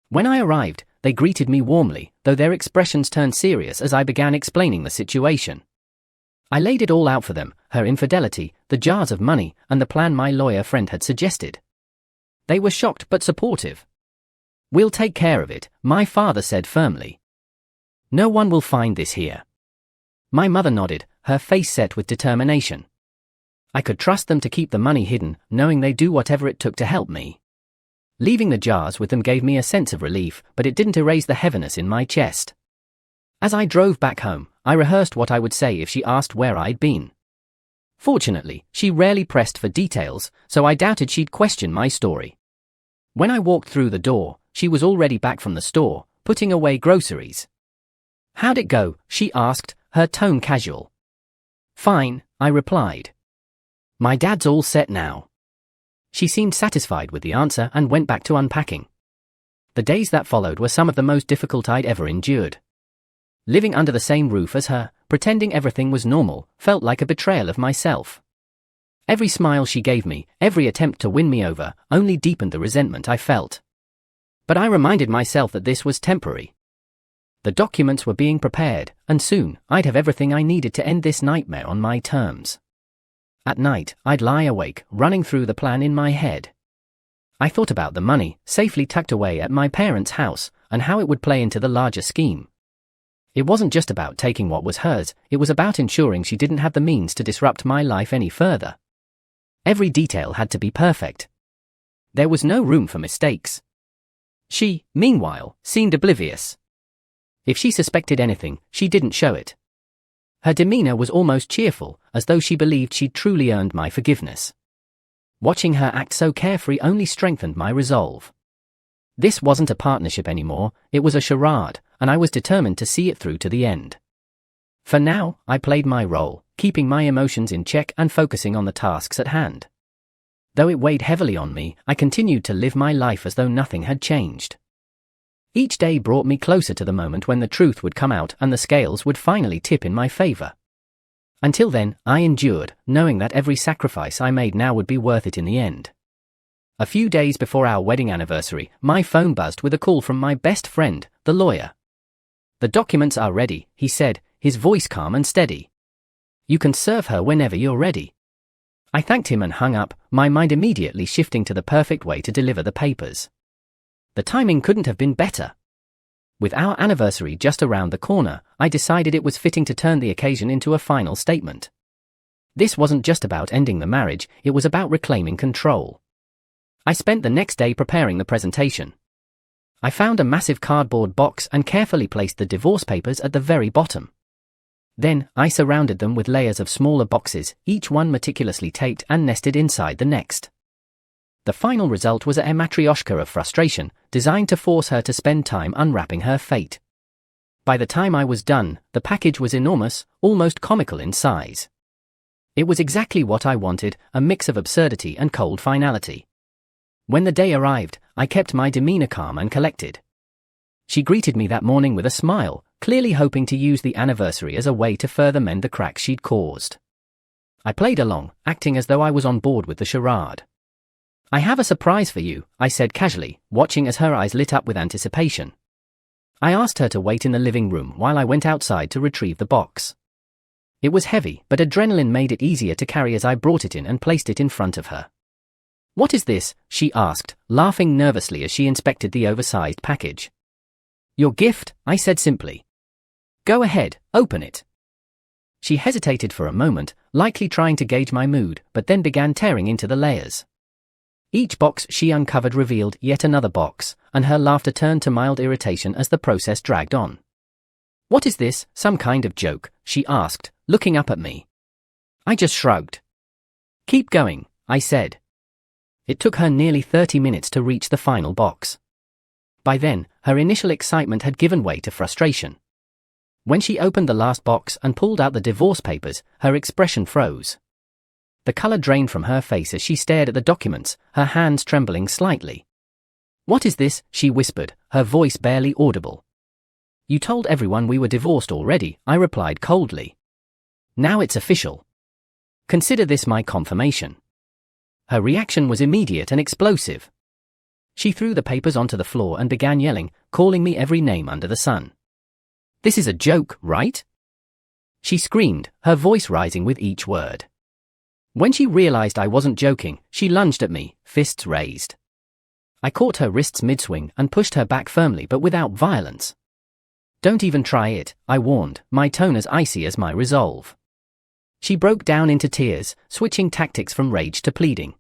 When I arrived, they greeted me warmly, though their expressions turned serious as I began explaining the situation. I laid it all out for them, her infidelity, the jars of money, and the plan my lawyer friend had suggested. They were shocked but supportive. "We'll take care of it," my father said firmly. "No one will find this here." My mother nodded, her face set with determination. I could trust them to keep the money hidden, knowing they'd do whatever it took to help me. Leaving the jars with them gave me a sense of relief, but it didn't erase the heaviness in my chest. As I drove back home, I rehearsed what I would say if she asked where I'd been. Fortunately, she rarely pressed for details, so I doubted she'd question my story. When I walked through the door, she was already back from the store, putting away groceries. "How'd it go?" she asked, her tone casual. "Fine," I replied. "My dad's all set now." She seemed satisfied with the answer and went back to unpacking. The days that followed were some of the most difficult I'd ever endured. Living under the same roof as her, pretending everything was normal, felt like a betrayal of myself. Every smile she gave me, every attempt to win me over, only deepened the resentment I felt. But I reminded myself that this was temporary. The documents were being prepared, and soon, I'd have everything I needed to end this nightmare on my terms. At night, I'd lie awake, running through the plan in my head. I thought about the money, safely tucked away at my parents' house, and how it would play into the larger scheme. It wasn't just about taking what was hers, it was about ensuring she didn't have the means to disrupt my life any further. Every detail had to be perfect. There was no room for mistakes. She, meanwhile, seemed oblivious. If she suspected anything, she didn't show it. Her demeanor was almost cheerful, as though she believed she'd truly earned my forgiveness. Watching her act so carefree only strengthened my resolve. This wasn't a partnership anymore, it was a charade, and I was determined to see it through to the end. For now, I played my role, keeping my emotions in check and focusing on the tasks at hand. Though it weighed heavily on me, I continued to live my life as though nothing had changed. Each day brought me closer to the moment when the truth would come out and the scales would finally tip in my favor. Until then, I endured, knowing that every sacrifice I made now would be worth it in the end. A few days before our wedding anniversary, my phone buzzed with a call from my best friend, the lawyer. "The documents are ready," he said, his voice calm and steady. "You can serve her whenever you're ready." I thanked him and hung up, my mind immediately shifting to the perfect way to deliver the papers. The timing couldn't have been better. With our anniversary just around the corner, I decided it was fitting to turn the occasion into a final statement. This wasn't just about ending the marriage, it was about reclaiming control. I spent the next day preparing the presentation. I found a massive cardboard box and carefully placed the divorce papers at the very bottom. Then, I surrounded them with layers of smaller boxes, each one meticulously taped and nested inside the next. The final result was a matryoshka of frustration, designed to force her to spend time unwrapping her fate. By the time I was done, the package was enormous, almost comical in size. It was exactly what I wanted, a mix of absurdity and cold finality. When the day arrived, I kept my demeanor calm and collected. She greeted me that morning with a smile, clearly hoping to use the anniversary as a way to further mend the cracks she'd caused. I played along, acting as though I was on board with the charade. "I have a surprise for you," I said casually, watching as her eyes lit up with anticipation. I asked her to wait in the living room while I went outside to retrieve the box. It was heavy, but adrenaline made it easier to carry as I brought it in and placed it in front of her. "What is this?" she asked, laughing nervously as she inspected the oversized package. "Your gift," I said simply. "Go ahead, open it." She hesitated for a moment, likely trying to gauge my mood, but then began tearing into the layers. Each box she uncovered revealed yet another box, and her laughter turned to mild irritation as the process dragged on. "What is this, some kind of joke?" she asked, looking up at me. I just shrugged. "Keep going," I said. It took her nearly 30 minutes to reach the final box. By then, her initial excitement had given way to frustration. When she opened the last box and pulled out the divorce papers, her expression froze. The color drained from her face as she stared at the documents, her hands trembling slightly. "What is this?" she whispered, her voice barely audible. "You told everyone we were divorced already," I replied coldly. "Now it's official. Consider this my confirmation." Her reaction was immediate and explosive. She threw the papers onto the floor and began yelling, calling me every name under the sun. "This is a joke, right?" she screamed, her voice rising with each word. When she realized I wasn't joking, she lunged at me, fists raised. I caught her wrists mid-swing and pushed her back firmly but without violence. "Don't even try it," I warned, my tone as icy as my resolve. She broke down into tears, switching tactics from rage to pleading.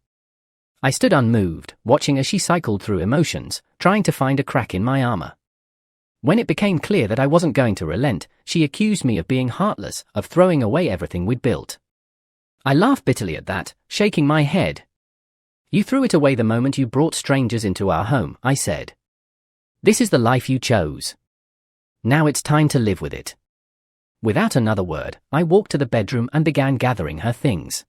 I stood unmoved, watching as she cycled through emotions, trying to find a crack in my armor. When it became clear that I wasn't going to relent, she accused me of being heartless, of throwing away everything we'd built. I laughed bitterly at that, shaking my head. "You threw it away the moment you brought strangers into our home," I said. "This is the life you chose. Now it's time to live with it." Without another word, I walked to the bedroom and began gathering her things.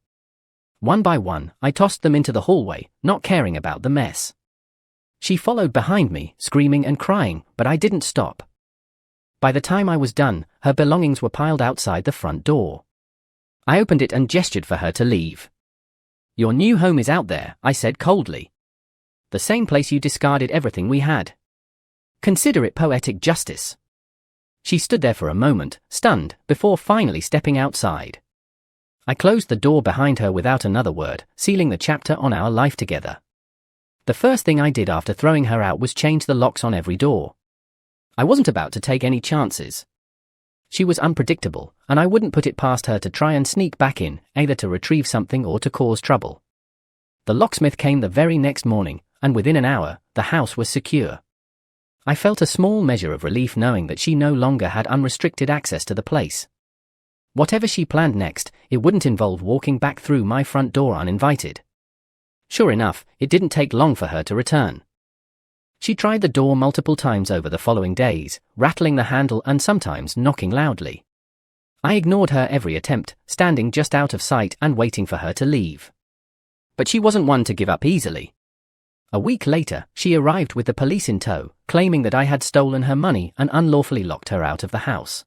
One by one, I tossed them into the hallway, not caring about the mess. She followed behind me, screaming and crying, but I didn't stop. By the time I was done, her belongings were piled outside the front door. I opened it and gestured for her to leave. "Your new home is out there," I said coldly. "The same place you discarded everything we had. Consider it poetic justice." She stood there for a moment, stunned, before finally stepping outside. I closed the door behind her without another word, sealing the chapter on our life together. The first thing I did after throwing her out was change the locks on every door. I wasn't about to take any chances. She was unpredictable, and I wouldn't put it past her to try and sneak back in, either to retrieve something or to cause trouble. The locksmith came the very next morning, and within an hour, the house was secure. I felt a small measure of relief knowing that she no longer had unrestricted access to the place. Whatever she planned next, it wouldn't involve walking back through my front door uninvited. Sure enough, it didn't take long for her to return. She tried the door multiple times over the following days, rattling the handle and sometimes knocking loudly. I ignored her every attempt, standing just out of sight and waiting for her to leave. But she wasn't one to give up easily. A week later, she arrived with the police in tow, claiming that I had stolen her money and unlawfully locked her out of the house.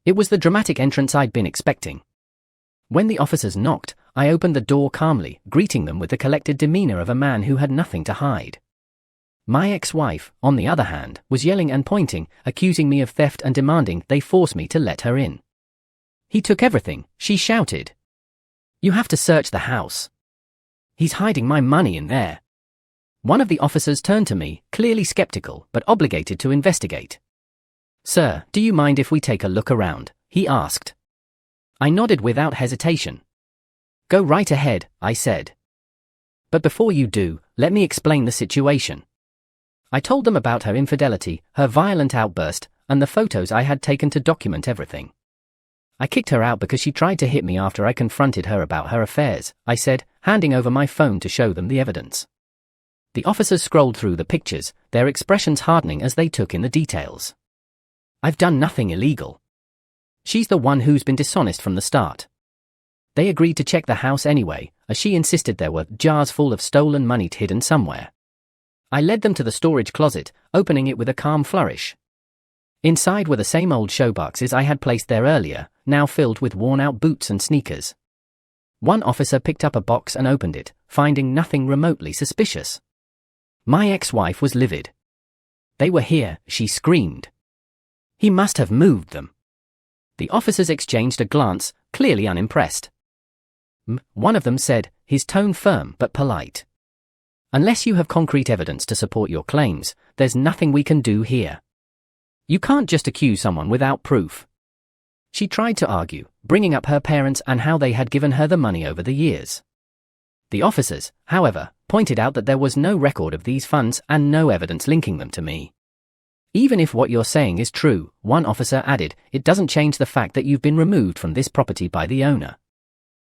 It was the dramatic entrance I'd been expecting. When the officers knocked, I opened the door calmly, greeting them with the collected demeanor of a man who had nothing to hide. My ex-wife, on the other hand, was yelling and pointing, accusing me of theft and demanding they force me to let her in. "He took everything," she shouted. "You have to search the house. He's hiding my money in there." One of the officers turned to me, clearly skeptical, but obligated to investigate. "Sir, do you mind if we take a look around?" he asked. I nodded without hesitation. "Go right ahead," I said. But before you do, let me explain the situation. I told them about her infidelity, her violent outburst, and the photos I had taken to document everything. I kicked her out because she tried to hit me after I confronted her about her affairs, I said, handing over my phone to show them the evidence. The officers scrolled through the pictures, their expressions hardening as they took in the details. I've done nothing illegal. She's the one who's been dishonest from the start. They agreed to check the house anyway, as she insisted there were jars full of stolen money hidden somewhere. I led them to the storage closet, opening it with a calm flourish. Inside were the same old showboxes I had placed there earlier, now filled with worn-out boots and sneakers. One officer picked up a box and opened it, finding nothing remotely suspicious. My ex-wife was livid. They were here, she screamed. He must have moved them. The officers exchanged a glance, clearly unimpressed. One of them said, his tone firm but polite. Unless you have concrete evidence to support your claims, there's nothing we can do here. You can't just accuse someone without proof. She tried to argue, bringing up her parents and how they had given her the money over the years. The officers, however, pointed out that there was no record of these funds and no evidence linking them to me. Even if what you're saying is true, one officer added, it doesn't change the fact that you've been removed from this property by the owner.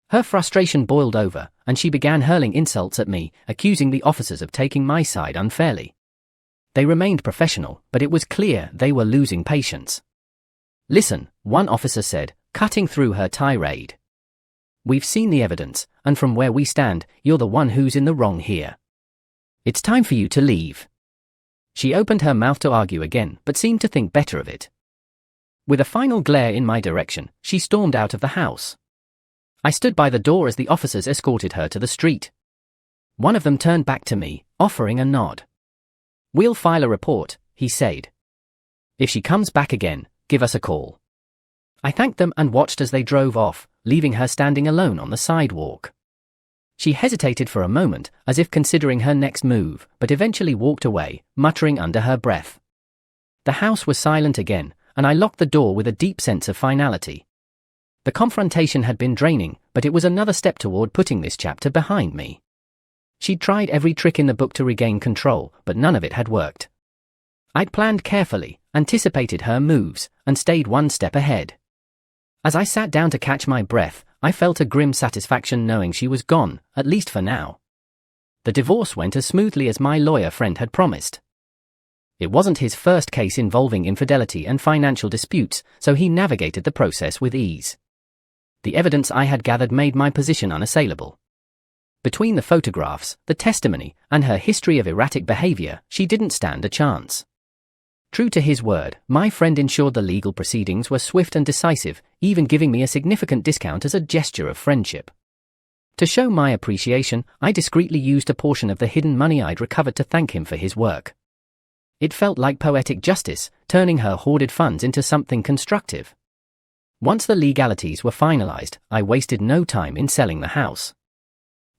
Her frustration boiled over, and she began hurling insults at me, accusing the officers of taking my side unfairly. They remained professional, but it was clear they were losing patience. Listen, one officer said, cutting through her tirade. We've seen the evidence, and from where we stand, you're the one who's in the wrong here. It's time for you to leave. She opened her mouth to argue again, but seemed to think better of it. With a final glare in my direction, she stormed out of the house. I stood by the door as the officers escorted her to the street. One of them turned back to me, offering a nod. We'll file a report, he said. If she comes back again, give us a call. I thanked them and watched as they drove off, leaving her standing alone on the sidewalk. She hesitated for a moment, as if considering her next move, but eventually walked away, muttering under her breath. The house was silent again, and I locked the door with a deep sense of finality. The confrontation had been draining, but it was another step toward putting this chapter behind me. She'd tried every trick in the book to regain control, but none of it had worked. I'd planned carefully, anticipated her moves, and stayed one step ahead. As I sat down to catch my breath, I felt a grim satisfaction knowing she was gone, at least for now. The divorce went as smoothly as my lawyer friend had promised. It wasn't his first case involving infidelity and financial disputes, so he navigated the process with ease. The evidence I had gathered made my position unassailable. Between the photographs, the testimony, and her history of erratic behavior, she didn't stand a chance. True to his word, my friend ensured the legal proceedings were swift and decisive, even giving me a significant discount as a gesture of friendship. To show my appreciation, I discreetly used a portion of the hidden money I'd recovered to thank him for his work. It felt like poetic justice, turning her hoarded funds into something constructive. Once the legalities were finalized, I wasted no time in selling the house.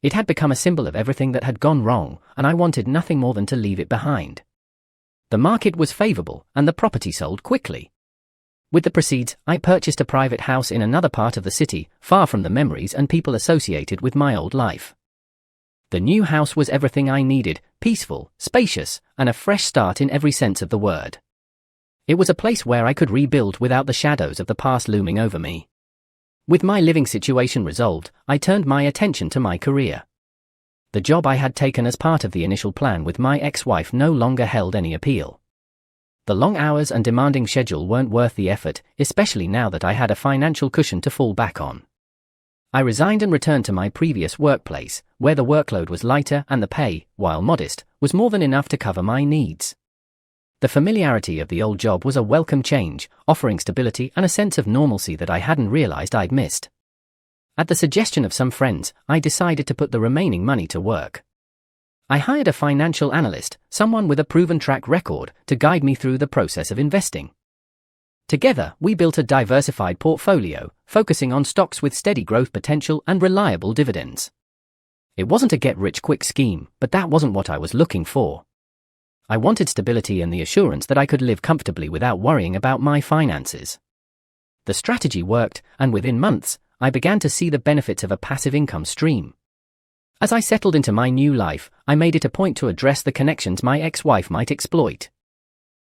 It had become a symbol of everything that had gone wrong, and I wanted nothing more than to leave it behind. The market was favorable, and the property sold quickly. With the proceeds, I purchased a private house in another part of the city, far from the memories and people associated with my old life. The new house was everything I needed, peaceful, spacious, and a fresh start in every sense of the word. It was a place where I could rebuild without the shadows of the past looming over me. With my living situation resolved, I turned my attention to my career. The job I had taken as part of the initial plan with my ex-wife no longer held any appeal. The long hours and demanding schedule weren't worth the effort, especially now that I had a financial cushion to fall back on. I resigned and returned to my previous workplace, where the workload was lighter and the pay, while modest, was more than enough to cover my needs. The familiarity of the old job was a welcome change, offering stability and a sense of normalcy that I hadn't realized I'd missed. At the suggestion of some friends, I decided to put the remaining money to work. I hired a financial analyst, someone with a proven track record, to guide me through the process of investing. Together, we built a diversified portfolio, focusing on stocks with steady growth potential and reliable dividends. It wasn't a get-rich-quick scheme, but that wasn't what I was looking for. I wanted stability and the assurance that I could live comfortably without worrying about my finances. The strategy worked, and within months, I began to see the benefits of a passive income stream. As I settled into my new life, I made it a point to address the connections my ex-wife might exploit.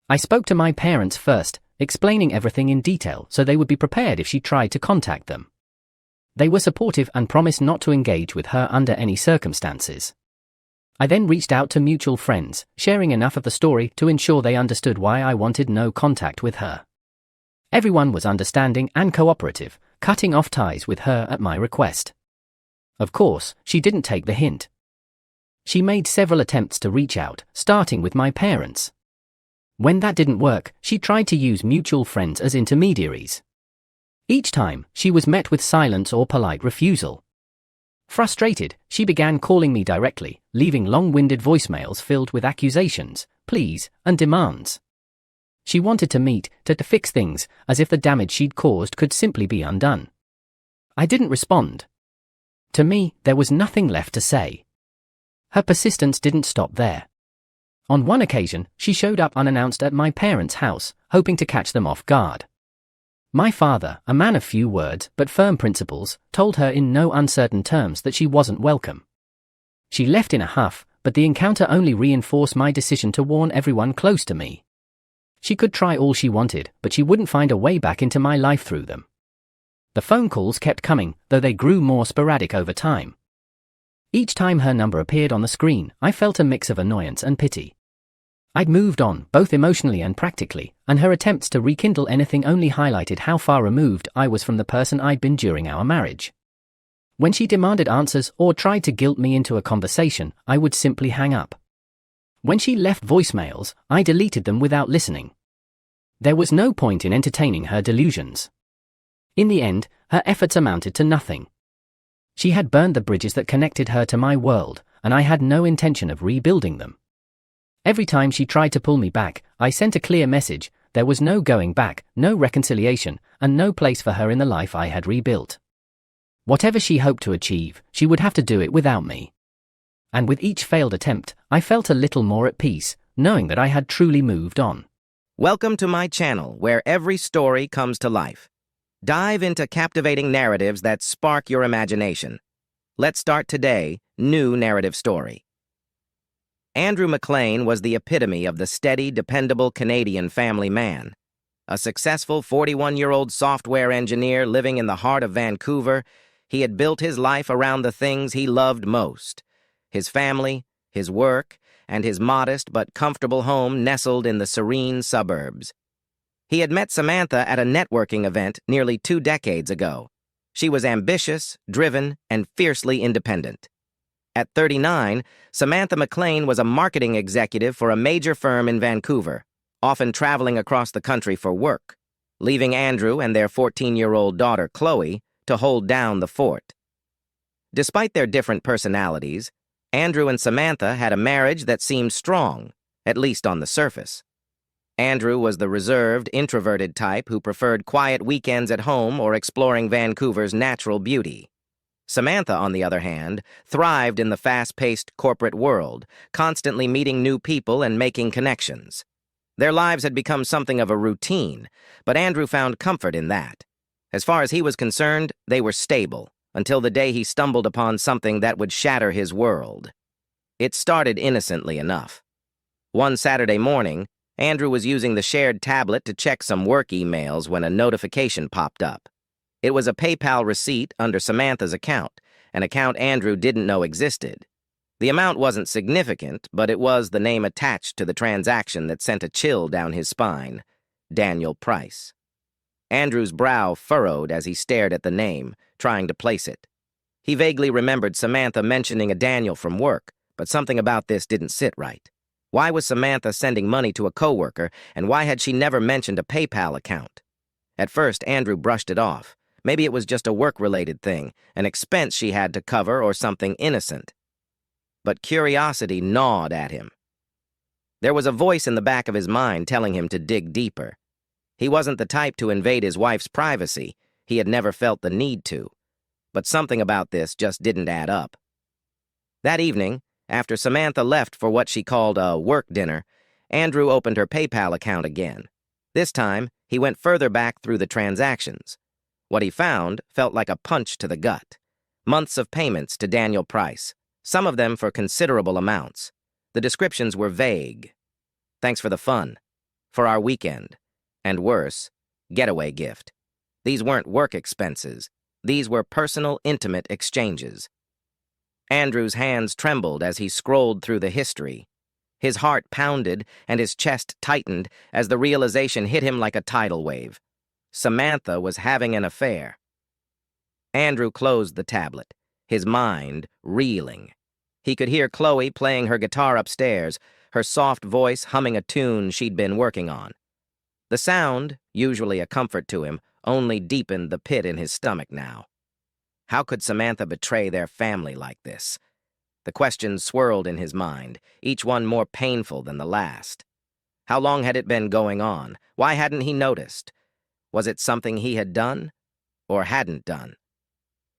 I spoke to my parents first, explaining everything in detail so they would be prepared if she tried to contact them. They were supportive and promised not to engage with her under any circumstances. I then reached out to mutual friends, sharing enough of the story to ensure they understood why I wanted no contact with her. Everyone was understanding and cooperative, cutting off ties with her at my request. Of course, she didn't take the hint. She made several attempts to reach out, starting with my parents. When that didn't work, she tried to use mutual friends as intermediaries. Each time, she was met with silence or polite refusal. Frustrated, she began calling me directly, leaving long-winded voicemails filled with accusations, pleas, and demands. She wanted to meet, to fix things, as if the damage she'd caused could simply be undone. I didn't respond. To me, there was nothing left to say. Her persistence didn't stop there. On one occasion, she showed up unannounced at my parents' house, hoping to catch them off guard. My father, a man of few words but firm principles, told her in no uncertain terms that she wasn't welcome. She left in a huff, but the encounter only reinforced my decision to warn everyone close to me. She could try all she wanted, but she wouldn't find a way back into my life through them. The phone calls kept coming, though they grew more sporadic over time. Each time her number appeared on the screen, I felt a mix of annoyance and pity. I'd moved on, both emotionally and practically, and her attempts to rekindle anything only highlighted how far removed I was from the person I'd been during our marriage. When she demanded answers or tried to guilt me into a conversation, I would simply hang up. When she left voicemails, I deleted them without listening. There was no point in entertaining her delusions. In the end, her efforts amounted to nothing. She had burned the bridges that connected her to my world, and I had no intention of rebuilding them. Every time she tried to pull me back, I sent a clear message: there was no going back, no reconciliation, and no place for her in the life I had rebuilt. Whatever she hoped to achieve, she would have to do it without me. And with each failed attempt, I felt a little more at peace, knowing that I had truly moved on. Welcome to my channel, where every story comes to life. Dive into captivating narratives that spark your imagination. Let's start today, new narrative story. Andrew McLean was the epitome of the steady, dependable Canadian family man. A successful 41-year-old software engineer living in the heart of Vancouver, he had built his life around the things he loved most: his family, his work, and his modest but comfortable home nestled in the serene suburbs. He had met Samantha at a networking event nearly 2 decades ago. She was ambitious, driven, and fiercely independent. At 39, Samantha McLean was a marketing executive for a major firm in Vancouver, often traveling across the country for work, leaving Andrew and their 14-year-old daughter, Chloe, to hold down the fort. Despite their different personalities, Andrew and Samantha had a marriage that seemed strong, at least on the surface. Andrew was the reserved, introverted type who preferred quiet weekends at home or exploring Vancouver's natural beauty. Samantha, on the other hand, thrived in the fast-paced corporate world, constantly meeting new people and making connections. Their lives had become something of a routine, but Andrew found comfort in that. As far as he was concerned, they were stable, until the day he stumbled upon something that would shatter his world. It started innocently enough. One Saturday morning, Andrew was using the shared tablet to check some work emails when a notification popped up. It was a PayPal receipt under Samantha's account, an account Andrew didn't know existed. The amount wasn't significant, but it was the name attached to the transaction that sent a chill down his spine: Daniel Price. Andrew's brow furrowed as he stared at the name, trying to place it. He vaguely remembered Samantha mentioning a Daniel from work, but something about this didn't sit right. Why was Samantha sending money to a coworker, and why had she never mentioned a PayPal account? At first, Andrew brushed it off. Maybe it was just a work-related thing, an expense she had to cover or something innocent. But curiosity gnawed at him. There was a voice in the back of his mind telling him to dig deeper. He wasn't the type to invade his wife's privacy. He had never felt the need to. But something about this just didn't add up. That evening, after Samantha left for what she called a work dinner, Andrew opened her PayPal account again. This time, he went further back through the transactions. What he found felt like a punch to the gut. Months of payments to Daniel Price, some of them for considerable amounts. The descriptions were vague. Thanks for the fun. For our weekend. And worse, getaway gift. These weren't work expenses. These were personal, intimate exchanges. Andrew's hands trembled as he scrolled through the history. His heart pounded and his chest tightened as the realization hit him like a tidal wave. Samantha was having an affair. Andrew closed the tablet, his mind reeling. He could hear Chloe playing her guitar upstairs, her soft voice humming a tune she'd been working on. The sound, usually a comfort to him, only deepened the pit in his stomach now. How could Samantha betray their family like this? The questions swirled in his mind, each one more painful than the last. How long had it been going on? Why hadn't he noticed? Was it something he had done or hadn't done?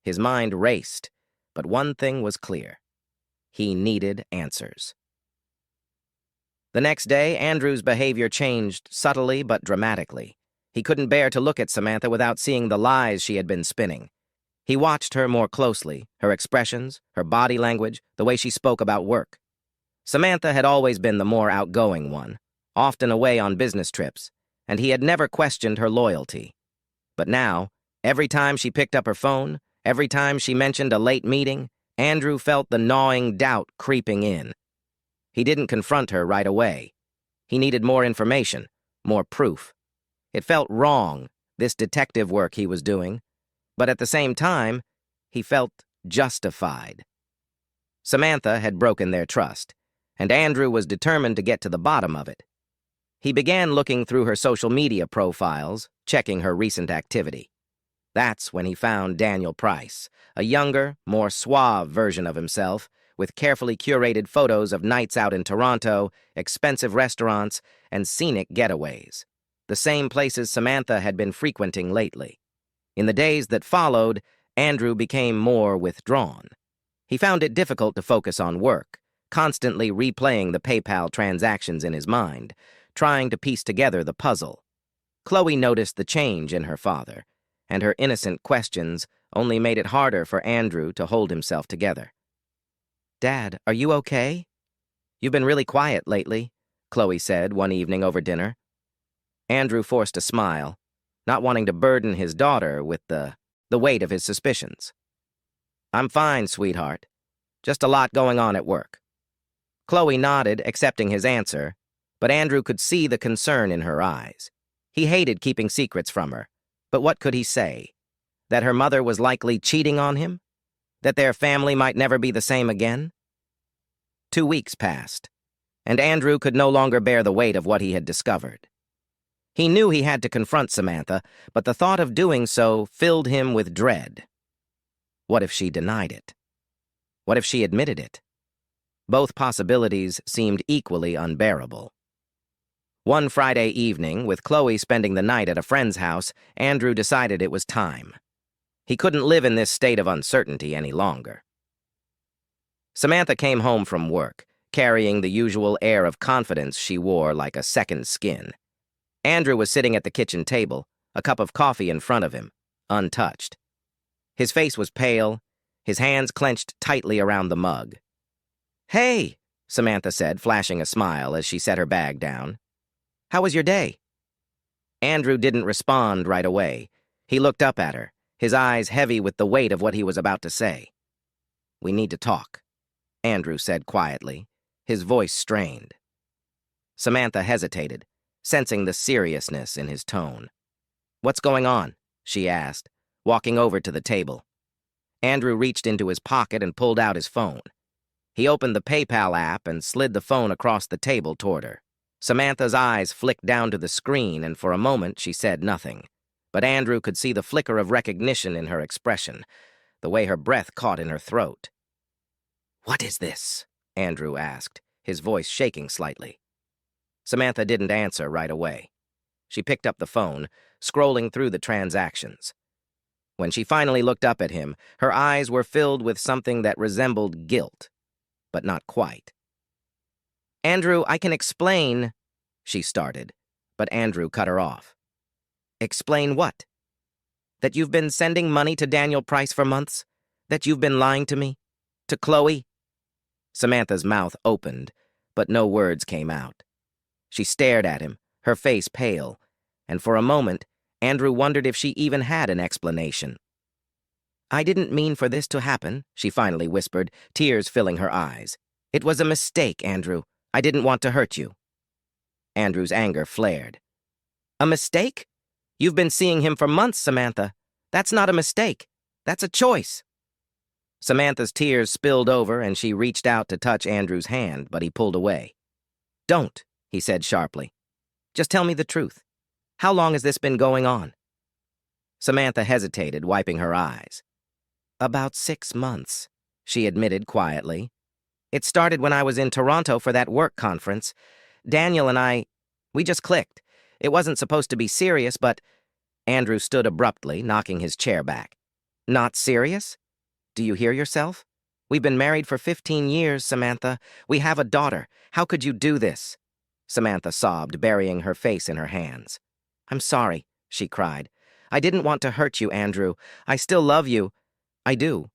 His mind raced, but one thing was clear. He needed answers. The next day, Andrew's behavior changed subtly but dramatically. He couldn't bear to look at Samantha without seeing the lies she had been spinning. He watched her more closely, her expressions, her body language, the way she spoke about work. Samantha had always been the more outgoing one, often away on business trips, and he had never questioned her loyalty. But now, every time she picked up her phone, every time she mentioned a late meeting, Andrew felt the gnawing doubt creeping in. He didn't confront her right away. He needed more information, more proof. It felt wrong, this detective work he was doing, but at the same time, he felt justified. Samantha had broken their trust, and Andrew was determined to get to the bottom of it. He began looking through her social media profiles, checking her recent activity. That's when he found Daniel Price, a younger, more suave version of himself, with carefully curated photos of nights out in Toronto, expensive restaurants, and scenic getaways, the same places Samantha had been frequenting lately. In the days that followed, Andrew became more withdrawn. He found it difficult to focus on work, constantly replaying the PayPal transactions in his mind, trying to piece together the puzzle. Chloe noticed the change in her father, and her innocent questions only made it harder for Andrew to hold himself together. "Dad, are you okay? You've been really quiet lately," Chloe said one evening over dinner. Andrew forced a smile, not wanting to burden his daughter with the weight of his suspicions. "I'm fine, sweetheart. Just a lot going on at work." Chloe nodded, accepting his answer, but Andrew could see the concern in her eyes. He hated keeping secrets from her, but what could he say? That her mother was likely cheating on him? That their family might never be the same again? 2 weeks passed, and Andrew could no longer bear the weight of what he had discovered. He knew he had to confront Samantha, but the thought of doing so filled him with dread. What if she denied it? What if she admitted it? Both possibilities seemed equally unbearable. One Friday evening, with Chloe spending the night at a friend's house, Andrew decided it was time. He couldn't live in this state of uncertainty any longer. Samantha came home from work, carrying the usual air of confidence she wore like a second skin. Andrew was sitting at the kitchen table, a cup of coffee in front of him, untouched. His face was pale, his hands clenched tightly around the mug. "Hey," Samantha said, flashing a smile as she set her bag down. "How was your day?" Andrew didn't respond right away. He looked up at her, his eyes heavy with the weight of what he was about to say. "We need to talk," Andrew said quietly, his voice strained. Samantha hesitated, sensing the seriousness in his tone. "What's going on?" she asked, walking over to the table. Andrew reached into his pocket and pulled out his phone. He opened the PayPal app and slid the phone across the table toward her. Samantha's eyes flicked down to the screen, and for a moment she said nothing. But Andrew could see the flicker of recognition in her expression, the way her breath caught in her throat. "What is this?" Andrew asked, his voice shaking slightly. Samantha didn't answer right away. She picked up the phone, scrolling through the transactions. When she finally looked up at him, her eyes were filled with something that resembled guilt, but not quite. "Andrew, I can explain," she started, but Andrew cut her off. "Explain what? That you've been sending money to Daniel Price for months? That you've been lying to me? To Chloe? Samantha's mouth opened, but no words came out. She stared at him, her face pale, and for a moment, Andrew wondered if she even had an explanation. "I didn't mean for this to happen," she finally whispered, tears filling her eyes. "It was a mistake, Andrew. I didn't want to hurt you." Andrew's anger flared. "A mistake? You've been seeing him for months, Samantha. That's not a mistake. That's a choice." Samantha's tears spilled over and she reached out to touch Andrew's hand, but he pulled away. "Don't," he said sharply. "Just tell me the truth. How long has this been going on?" Samantha hesitated, wiping her eyes. "About 6 months," she admitted quietly. "It started when I was in Toronto for that work conference. Daniel and I, we just clicked. It wasn't supposed to be serious, but—" Andrew stood abruptly, knocking his chair back. "Not serious? Do you hear yourself? We've been married for 15 years, Samantha. We have a daughter. How could you do this?" Samantha sobbed, burying her face in her hands. "I'm sorry," she cried. "I didn't want to hurt you, Andrew. I still love you. I do."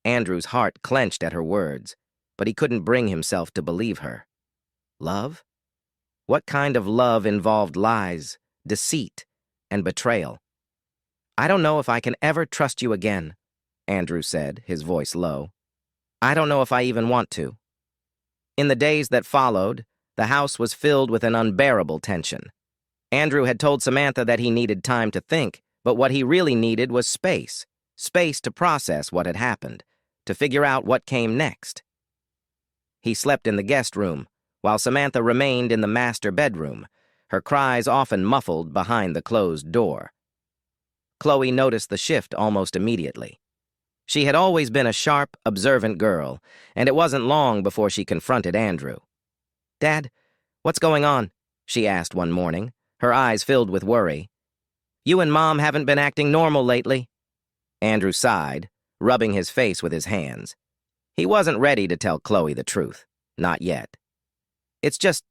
Andrew's heart clenched at her words, but he couldn't bring himself to believe her. Love? What kind of love involved lies, deceit, and betrayal? "I don't know if I can ever trust you again," Andrew said, his voice low. "I don't know if I even want to." In the days that followed, the house was filled with an unbearable tension. Andrew had told Samantha that he needed time to think, but what he really needed was space. Space to process what had happened, to figure out what came next. He slept in the guest room, while Samantha remained in the master bedroom, her cries often muffled behind the closed door. Chloe noticed the shift almost immediately. She had always been a sharp, observant girl, and it wasn't long before she confronted Andrew. "Dad, what's going on?" she asked one morning, her eyes filled with worry. "You and Mom haven't been acting normal lately." Andrew sighed, rubbing his face with his hands. He wasn't ready to tell Chloe the truth. Not yet. "It's just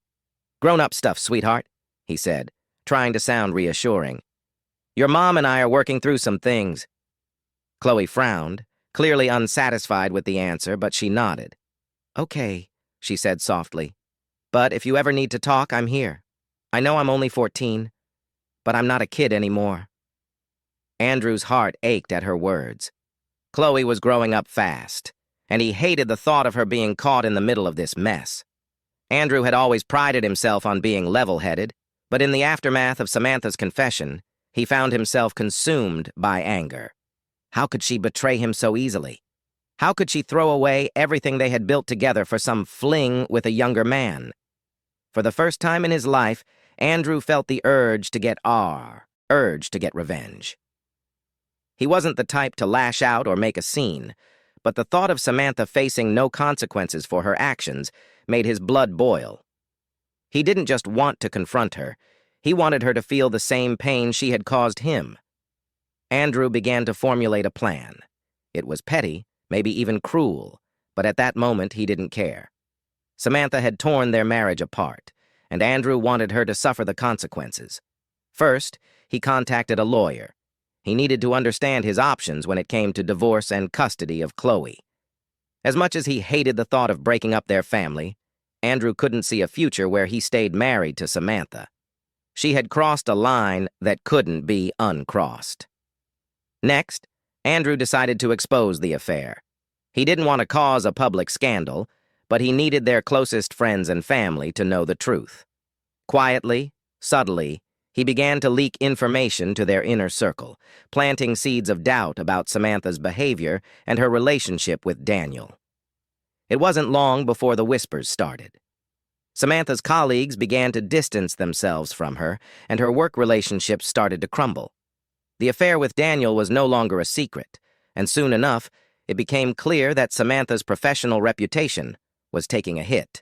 grown-up stuff, sweetheart," he said, trying to sound reassuring. "Your mom and I are working through some things." Chloe frowned, clearly unsatisfied with the answer, but she nodded. "Okay," she said softly. "But if you ever need to talk, I'm here. I know I'm only 14, but I'm not a kid anymore." Andrew's heart ached at her words. Chloe was growing up fast, and he hated the thought of her being caught in the middle of this mess. Andrew had always prided himself on being level-headed, but in the aftermath of Samantha's confession, he found himself consumed by anger. How could she betray him so easily? How could she throw away everything they had built together for some fling with a younger man? For the first time in his life, Andrew felt the urge to get revenge. He wasn't the type to lash out or make a scene, but the thought of Samantha facing no consequences for her actions made his blood boil. He didn't just want to confront her, he wanted her to feel the same pain she had caused him. Andrew began to formulate a plan. It was petty, maybe even cruel, but at that moment he didn't care. Samantha had torn their marriage apart, and Andrew wanted her to suffer the consequences. First, he contacted a lawyer. He needed to understand his options when it came to divorce and custody of Chloe. As much as he hated the thought of breaking up their family, Andrew couldn't see a future where he stayed married to Samantha. She had crossed a line that couldn't be uncrossed. Next, Andrew decided to expose the affair. He didn't want to cause a public scandal, but he needed their closest friends and family to know the truth. Quietly, subtly, he began to leak information to their inner circle, planting seeds of doubt about Samantha's behavior and her relationship with Daniel. It wasn't long before the whispers started. Samantha's colleagues began to distance themselves from her, and her work relationships started to crumble. The affair with Daniel was no longer a secret, and soon enough, it became clear that Samantha's professional reputation was taking a hit.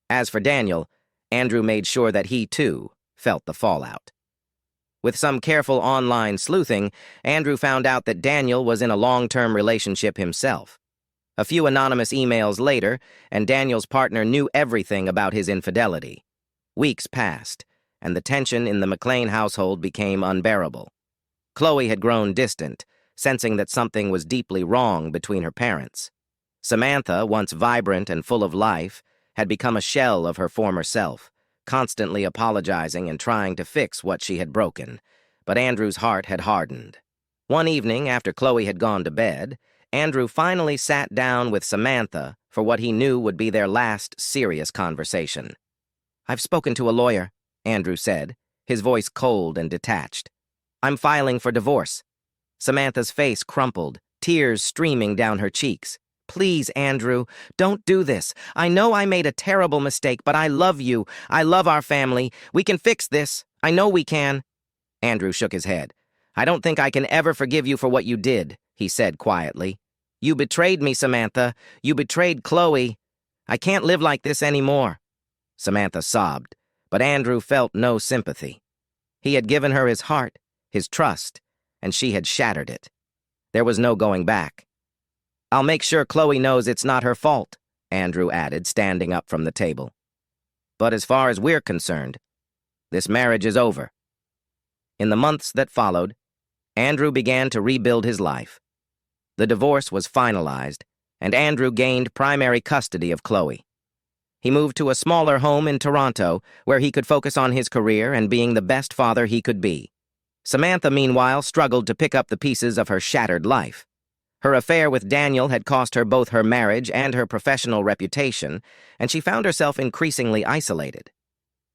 As for Daniel, Andrew made sure that he, too, felt the fallout. With some careful online sleuthing, Andrew found out that Daniel was in a long-term relationship himself. A few anonymous emails later, and Daniel's partner knew everything about his infidelity. Weeks passed, and the tension in the McLean household became unbearable. Chloe had grown distant, sensing that something was deeply wrong between her parents. Samantha, once vibrant and full of life, had become a shell of her former self, constantly apologizing and trying to fix what she had broken. But Andrew's heart had hardened. One evening, after Chloe had gone to bed, Andrew finally sat down with Samantha for what he knew would be their last serious conversation. "I've spoken to a lawyer," Andrew said, his voice cold and detached. "I'm filing for divorce." Samantha's face crumpled, tears streaming down her cheeks. "Please, Andrew, don't do this. I know I made a terrible mistake, but I love you. I love our family. We can fix this. I know we can." Andrew shook his head. "I don't think I can ever forgive you for what you did," he said quietly. "You betrayed me, Samantha. You betrayed Chloe. I can't live like this anymore." Samantha sobbed, but Andrew felt no sympathy. He had given her his heart, his trust, and she had shattered it. There was no going back. "I'll make sure Chloe knows it's not her fault," Andrew added, standing up from the table. "But as far as we're concerned, this marriage is over." In the months that followed, Andrew began to rebuild his life. The divorce was finalized, and Andrew gained primary custody of Chloe. He moved to a smaller home in Toronto, where he could focus on his career and being the best father he could be. Samantha, meanwhile, struggled to pick up the pieces of her shattered life. Her affair with Daniel had cost her both her marriage and her professional reputation, and she found herself increasingly isolated.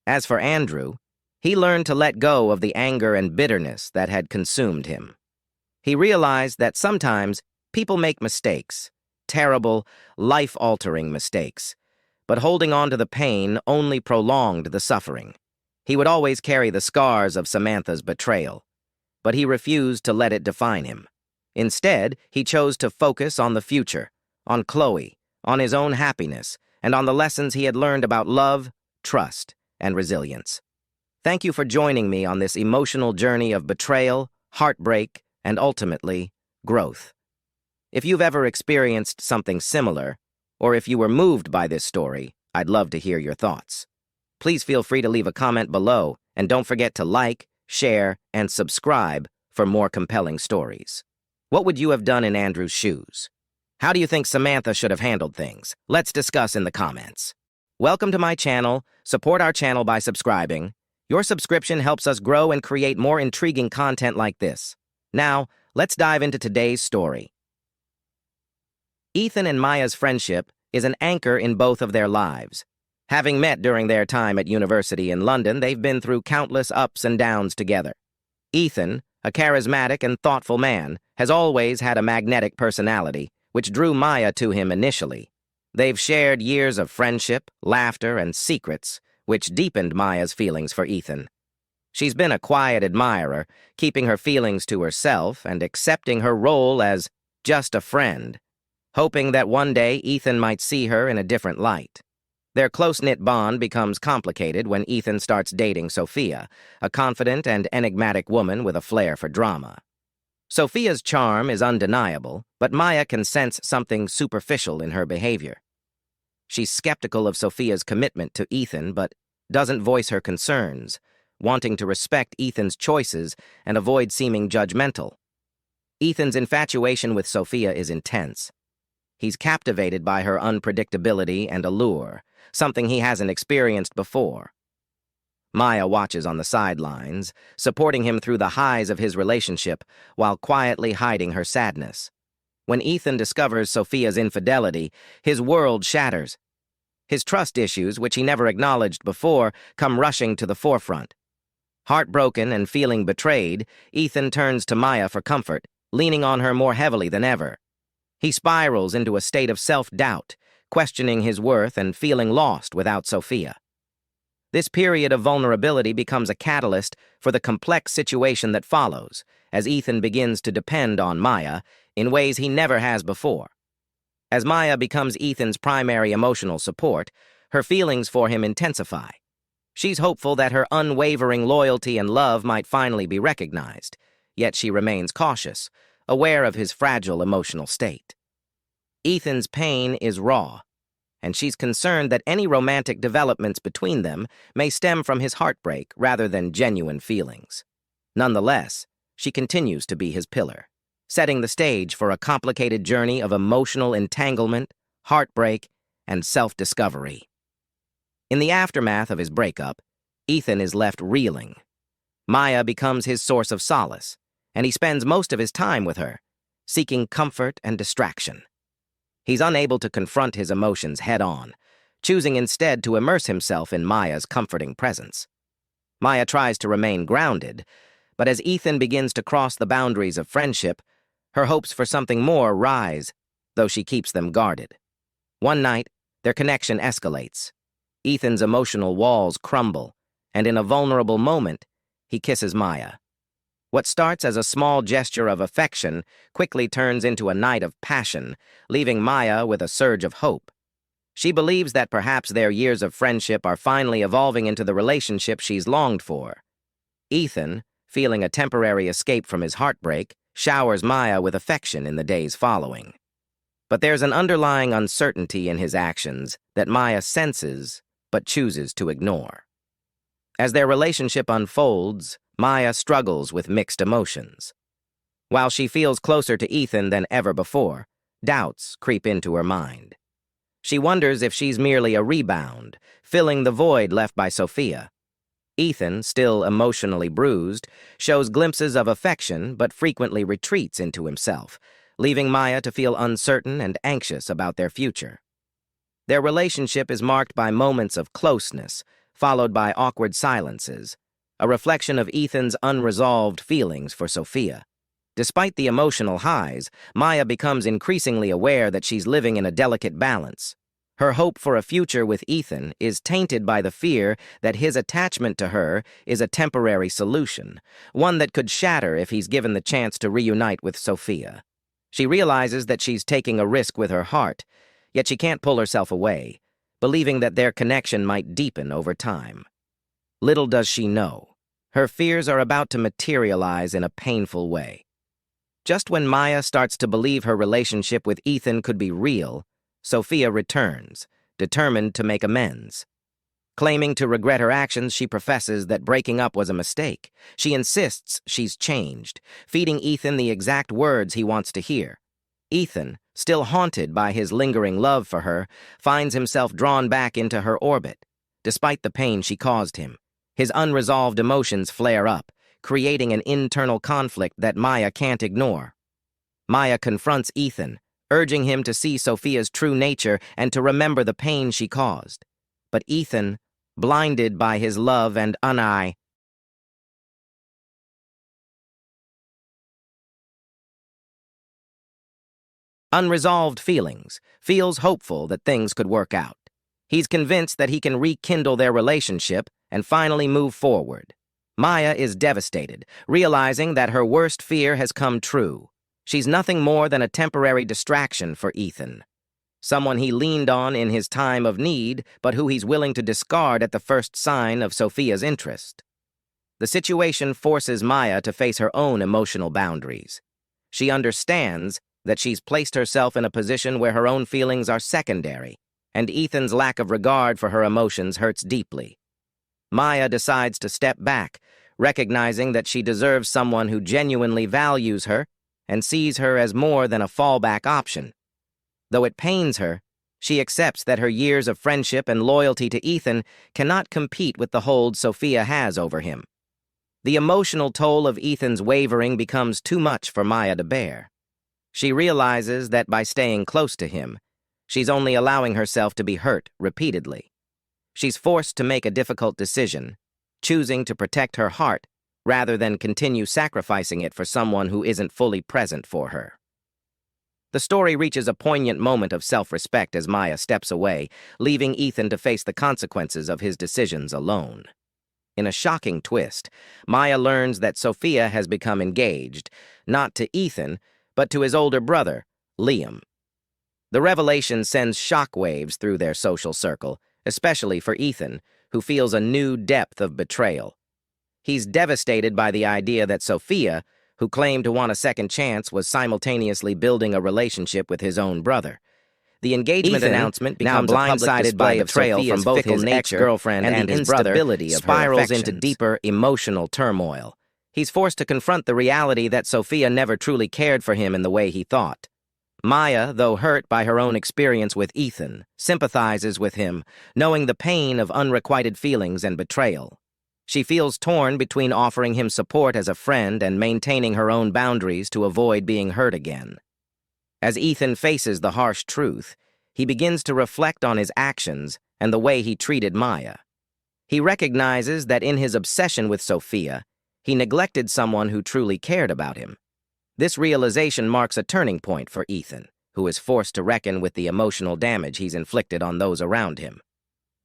As for Andrew, he learned to let go of the anger and bitterness that had consumed him. He realized that sometimes people make mistakes, terrible, life-altering mistakes, but holding on to the pain only prolonged the suffering. He would always carry the scars of Samantha's betrayal, but he refused to let it define him. Instead, he chose to focus on the future, on Chloe, on his own happiness, and on the lessons he had learned about love, trust, and resilience. Thank you for joining me on this emotional journey of betrayal, heartbreak, and ultimately, growth. If you've ever experienced something similar, or if you were moved by this story, I'd love to hear your thoughts. Please feel free to leave a comment below, and don't forget to like, share, and subscribe for more compelling stories. What would you have done in Andrew's shoes? How do you think Samantha should have handled things? Let's discuss in the comments. Welcome to my channel. Support our channel by subscribing. Your subscription helps us grow and create more intriguing content like this. Now, let's dive into today's story. Ethan and Maya's friendship is an anchor in both of their lives. Having met during their time at university in London, they've been through countless ups and downs together. Ethan, a charismatic and thoughtful man, has always had a magnetic personality, which drew Maya to him initially. They've shared years of friendship, laughter, and secrets, which deepened Maya's feelings for Ethan. She's been a quiet admirer, keeping her feelings to herself and accepting her role as just a friend, hoping that one day Ethan might see her in a different light. Their close-knit bond becomes complicated when Ethan starts dating Sophia, a confident and enigmatic woman with a flair for drama. Sophia's charm is undeniable, but Maya can sense something superficial in her behavior. She's skeptical of Sophia's commitment to Ethan, but doesn't voice her concerns, wanting to respect Ethan's choices and avoid seeming judgmental. Ethan's infatuation with Sophia is intense. He's captivated by her unpredictability and allure, something he hasn't experienced before. Maya watches on the sidelines, supporting him through the highs of his relationship while quietly hiding her sadness. When Ethan discovers Sophia's infidelity, his world shatters. His trust issues, which he never acknowledged before, come rushing to the forefront. Heartbroken and feeling betrayed, Ethan turns to Maya for comfort, leaning on her more heavily than ever. He spirals into a state of self-doubt, questioning his worth and feeling lost without Sophia. This period of vulnerability becomes a catalyst for the complex situation that follows, as Ethan begins to depend on Maya in ways he never has before. As Maya becomes Ethan's primary emotional support, her feelings for him intensify. She's hopeful that her unwavering loyalty and love might finally be recognized, yet she remains cautious, aware of his fragile emotional state. Ethan's pain is raw, and she's concerned that any romantic developments between them may stem from his heartbreak rather than genuine feelings. Nonetheless, she continues to be his pillar, setting the stage for a complicated journey of emotional entanglement, heartbreak, and self-discovery. In the aftermath of his breakup, Ethan is left reeling. Maya becomes his source of solace, and he spends most of his time with her, seeking comfort and distraction. He's unable to confront his emotions head-on, choosing instead to immerse himself in Maya's comforting presence. Maya tries to remain grounded, but as Ethan begins to cross the boundaries of friendship, her hopes for something more rise, though she keeps them guarded. One night, their connection escalates. Ethan's emotional walls crumble, and in a vulnerable moment, he kisses Maya. What starts as a small gesture of affection quickly turns into a night of passion, leaving Maya with a surge of hope. She believes that perhaps their years of friendship are finally evolving into the relationship she's longed for. Ethan, feeling a temporary escape from his heartbreak, showers Maya with affection in the days following. But there's an underlying uncertainty in his actions that Maya senses but chooses to ignore. As their relationship unfolds, Maya struggles with mixed emotions. While she feels closer to Ethan than ever before, doubts creep into her mind. She wonders if she's merely a rebound, filling the void left by Sophia. Ethan, still emotionally bruised, shows glimpses of affection but frequently retreats into himself, leaving Maya to feel uncertain and anxious about their future. Their relationship is marked by moments of closeness, followed by awkward silences, a reflection of Ethan's unresolved feelings for Sophia. Despite the emotional highs, Maya becomes increasingly aware that she's living in a delicate balance. Her hope for a future with Ethan is tainted by the fear that his attachment to her is a temporary solution, one that could shatter if he's given the chance to reunite with Sophia. She realizes that she's taking a risk with her heart, yet she can't pull herself away, believing that their connection might deepen over time. Little does she know, her fears are about to materialize in a painful way. Just when Maya starts to believe her relationship with Ethan could be real, Sophia returns, determined to make amends. Claiming to regret her actions, she professes that breaking up was a mistake. She insists she's changed, feeding Ethan the exact words he wants to hear. Ethan, still haunted by his lingering love for her, finds himself drawn back into her orbit. Despite the pain she caused him, his unresolved emotions flare up, creating an internal conflict that Maya can't ignore. Maya confronts Ethan, urging him to see Sophia's true nature and to remember the pain she caused. But Ethan, blinded by his love and unresolved feelings, feels hopeful that things could work out. He's convinced that he can rekindle their relationship and finally move forward. Maya is devastated, realizing that her worst fear has come true. She's nothing more than a temporary distraction for Ethan, someone he leaned on in his time of need, but who he's willing to discard at the first sign of Sophia's interest. The situation forces Maya to face her own emotional boundaries. She understands that she's placed herself in a position where her own feelings are secondary, and Ethan's lack of regard for her emotions hurts deeply. Maya decides to step back, recognizing that she deserves someone who genuinely values her and sees her as more than a fallback option. Though it pains her, she accepts that her years of friendship and loyalty to Ethan cannot compete with the hold Sophia has over him. The emotional toll of Ethan's wavering becomes too much for Maya to bear. She realizes that by staying close to him, she's only allowing herself to be hurt repeatedly. She's forced to make a difficult decision, choosing to protect her heart rather than continue sacrificing it for someone who isn't fully present for her. The story reaches a poignant moment of self-respect as Maya steps away, leaving Ethan to face the consequences of his decisions alone. In a shocking twist, Maya learns that Sophia has become engaged, not to Ethan, but to his older brother, Liam. The revelation sends shockwaves through their social circle, especially for Ethan, who feels a new depth of betrayal. He's devastated by the idea that Sophia, who claimed to want a second chance, was simultaneously building a relationship with his own brother. The engagement announcement becomes a blindsided by betrayal from both his ex-girlfriend and his brother, spirals into deeper emotional turmoil. He's forced to confront the reality that Sophia never truly cared for him in the way he thought. Maya, though hurt by her own experience with Ethan, sympathizes with him, knowing the pain of unrequited feelings and betrayal. She feels torn between offering him support as a friend and maintaining her own boundaries to avoid being hurt again. As Ethan faces the harsh truth, he begins to reflect on his actions and the way he treated Maya. He recognizes that in his obsession with Sophia, he neglected someone who truly cared about him. This realization marks a turning point for Ethan, who is forced to reckon with the emotional damage he's inflicted on those around him.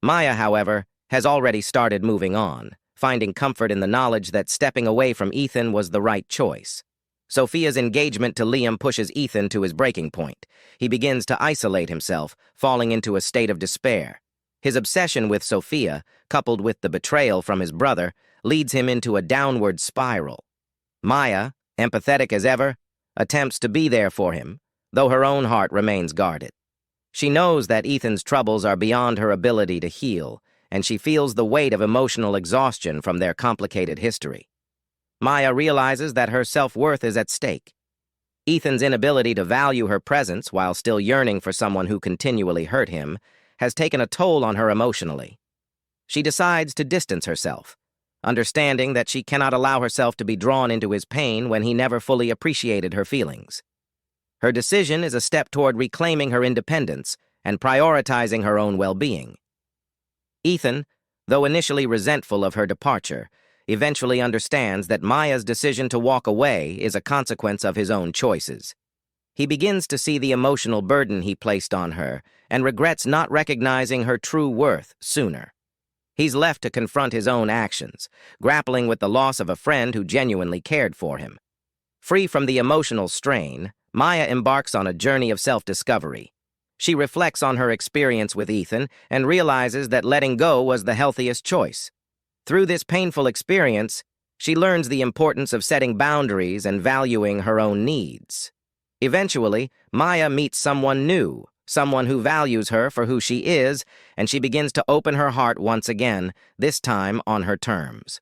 Maya, however, has already started moving on, finding comfort in the knowledge that stepping away from Ethan was the right choice. Sophia's engagement to Liam pushes Ethan to his breaking point. He begins to isolate himself, falling into a state of despair. His obsession with Sophia, coupled with the betrayal from his brother, leads him into a downward spiral. Maya, empathetic as ever, attempts to be there for him, though her own heart remains guarded. She knows that Ethan's troubles are beyond her ability to heal, and she feels the weight of emotional exhaustion from their complicated history. Maya realizes that her self-worth is at stake. Ethan's inability to value her presence while still yearning for someone who continually hurt him has taken a toll on her emotionally. She decides to distance herself, understanding that she cannot allow herself to be drawn into his pain when he never fully appreciated her feelings. Her decision is a step toward reclaiming her independence and prioritizing her own well-being. Ethan, though initially resentful of her departure, eventually understands that Maya's decision to walk away is a consequence of his own choices. He begins to see the emotional burden he placed on her and regrets not recognizing her true worth sooner. He's left to confront his own actions, grappling with the loss of a friend who genuinely cared for him. Free from the emotional strain, Maya embarks on a journey of self-discovery. She reflects on her experience with Ethan and realizes that letting go was the healthiest choice. Through this painful experience, she learns the importance of setting boundaries and valuing her own needs. Eventually, Maya meets someone new, someone who values her for who she is, and she begins to open her heart once again, this time on her terms.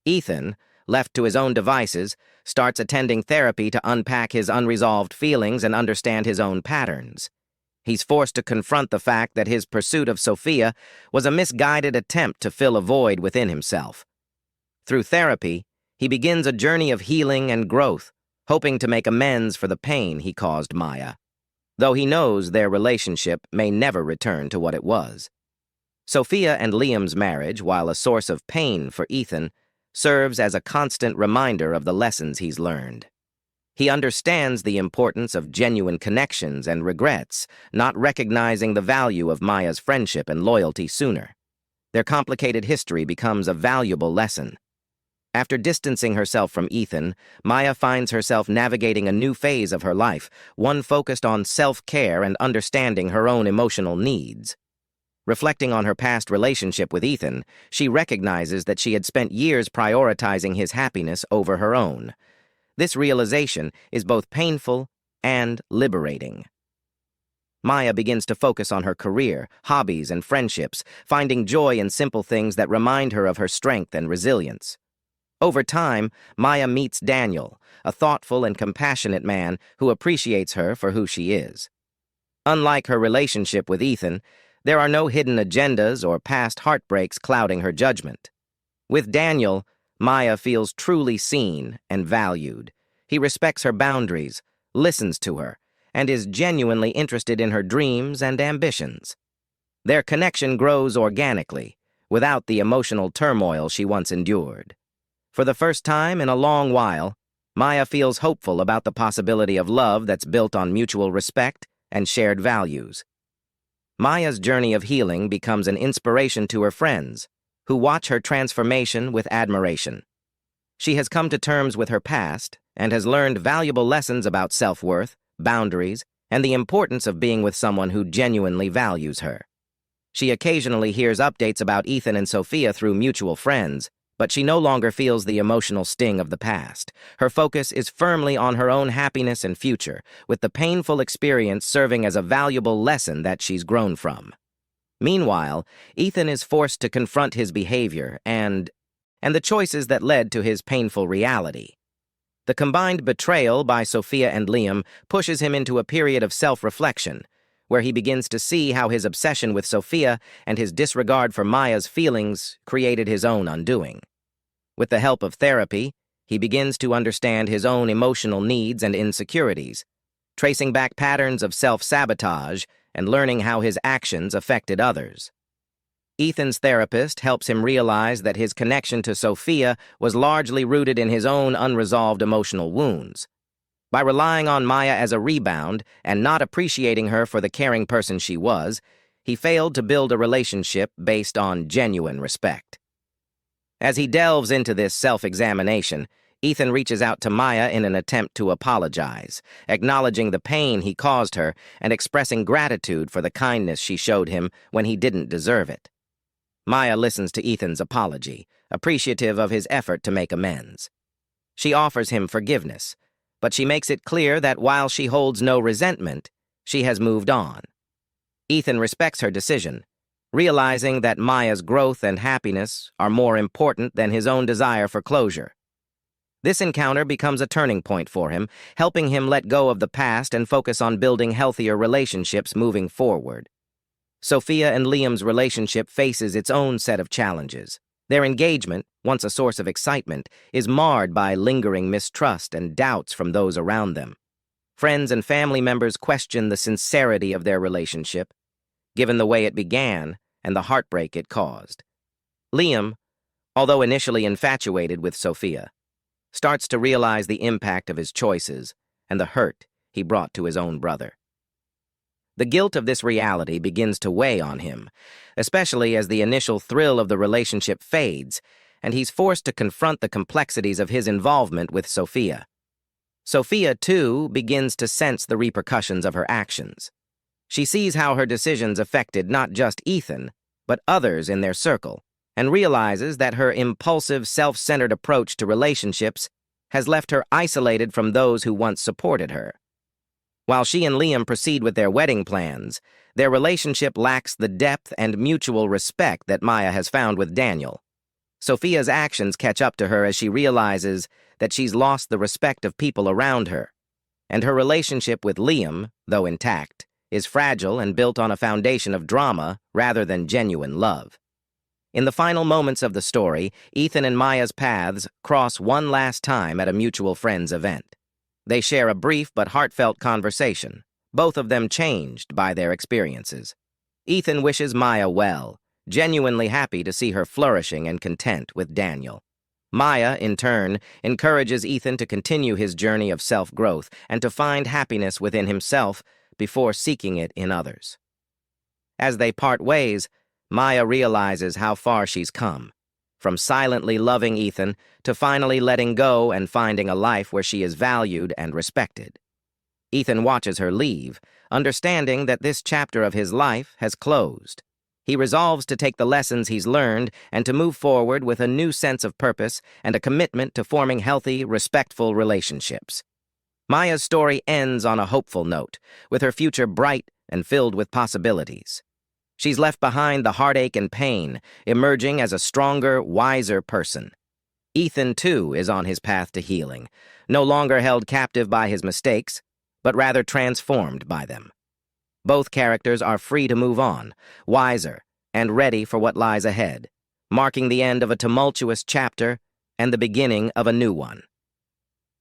Ethan, left to his own devices, starts attending therapy to unpack his unresolved feelings and understand his own patterns. He's forced to confront the fact that his pursuit of Sophia was a misguided attempt to fill a void within himself. Through therapy, he begins a journey of healing and growth, hoping to make amends for the pain he caused Maya, though he knows their relationship may never return to what it was. Sophia and Liam's marriage, while a source of pain for Ethan, serves as a constant reminder of the lessons he's learned. He understands the importance of genuine connections and regrets, not recognizing the value of Maya's friendship and loyalty sooner. Their complicated history becomes a valuable lesson. After distancing herself from Ethan, Maya finds herself navigating a new phase of her life, one focused on self-care and understanding her own emotional needs. Reflecting on her past relationship with Ethan, she recognizes that she had spent years prioritizing his happiness over her own. This realization is both painful and liberating. Maya begins to focus on her career, hobbies, and friendships, finding joy in simple things that remind her of her strength and resilience. Over time, Maya meets Daniel, a thoughtful and compassionate man who appreciates her for who she is. Unlike her relationship with Ethan, there are no hidden agendas or past heartbreaks clouding her judgment. With Daniel, Maya feels truly seen and valued. He respects her boundaries, listens to her, and is genuinely interested in her dreams and ambitions. Their connection grows organically, without the emotional turmoil she once endured. For the first time in a long while, Maya feels hopeful about the possibility of love that's built on mutual respect and shared values. Maya's journey of healing becomes an inspiration to her friends, who watch her transformation with admiration. She has come to terms with her past and has learned valuable lessons about self-worth, boundaries, and the importance of being with someone who genuinely values her. She occasionally hears updates about Ethan and Sophia through mutual friends, but she no longer feels the emotional sting of the past. Her focus is firmly on her own happiness and future, with the painful experience serving as a valuable lesson that she's grown from. Meanwhile, Ethan is forced to confront his behavior and the choices that led to his painful reality. The combined betrayal by Sophia and Liam pushes him into a period of self-reflection, where he begins to see how his obsession with Sophia and his disregard for Maya's feelings created his own undoing. With the help of therapy, he begins to understand his own emotional needs and insecurities, tracing back patterns of self-sabotage and learning how his actions affected others. Ethan's therapist helps him realize that his connection to Sophia was largely rooted in his own unresolved emotional wounds. By relying on Maya as a rebound and not appreciating her for the caring person she was, he failed to build a relationship based on genuine respect. As he delves into this self-examination, Ethan reaches out to Maya in an attempt to apologize, acknowledging the pain he caused her and expressing gratitude for the kindness she showed him when he didn't deserve it. Maya listens to Ethan's apology, appreciative of his effort to make amends. She offers him forgiveness, but she makes it clear that while she holds no resentment, she has moved on. Ethan respects her decision, realizing that Maya's growth and happiness are more important than his own desire for closure. This encounter becomes a turning point for him, helping him let go of the past and focus on building healthier relationships moving forward. Sophia and Liam's relationship faces its own set of challenges. Their engagement, once a source of excitement, is marred by lingering mistrust and doubts from those around them. Friends and family members question the sincerity of their relationship, given the way it began and the heartbreak it caused. Liam, although initially infatuated with Sophia, starts to realize the impact of his choices and the hurt he brought to his own brother. The guilt of this reality begins to weigh on him, especially as the initial thrill of the relationship fades, and he's forced to confront the complexities of his involvement with Sophia. Sophia, too, begins to sense the repercussions of her actions. She sees how her decisions affected not just Ethan, but others in their circle, and realizes that her impulsive, self-centered approach to relationships has left her isolated from those who once supported her. While she and Liam proceed with their wedding plans, their relationship lacks the depth and mutual respect that Maya has found with Daniel. Sophia's actions catch up to her as she realizes that she's lost the respect of people around her, and her relationship with Liam, though intact, is fragile and built on a foundation of drama rather than genuine love. In the final moments of the story, Ethan and Maya's paths cross one last time at a mutual friend's event. They share a brief but heartfelt conversation, both of them changed by their experiences. Ethan wishes Maya well, genuinely happy to see her flourishing and content with Daniel. Maya, in turn, encourages Ethan to continue his journey of self-growth and to find happiness within himself before seeking it in others. As they part ways, Maya realizes how far she's come, from silently loving Ethan to finally letting go and finding a life where she is valued and respected. Ethan watches her leave, understanding that this chapter of his life has closed. He resolves to take the lessons he's learned and to move forward with a new sense of purpose and a commitment to forming healthy, respectful relationships. Maya's story ends on a hopeful note, with her future bright and filled with possibilities. She's left behind the heartache and pain, emerging as a stronger, wiser person. Ethan, too, is on his path to healing, no longer held captive by his mistakes, but rather transformed by them. Both characters are free to move on, wiser, and ready for what lies ahead, marking the end of a tumultuous chapter and the beginning of a new one.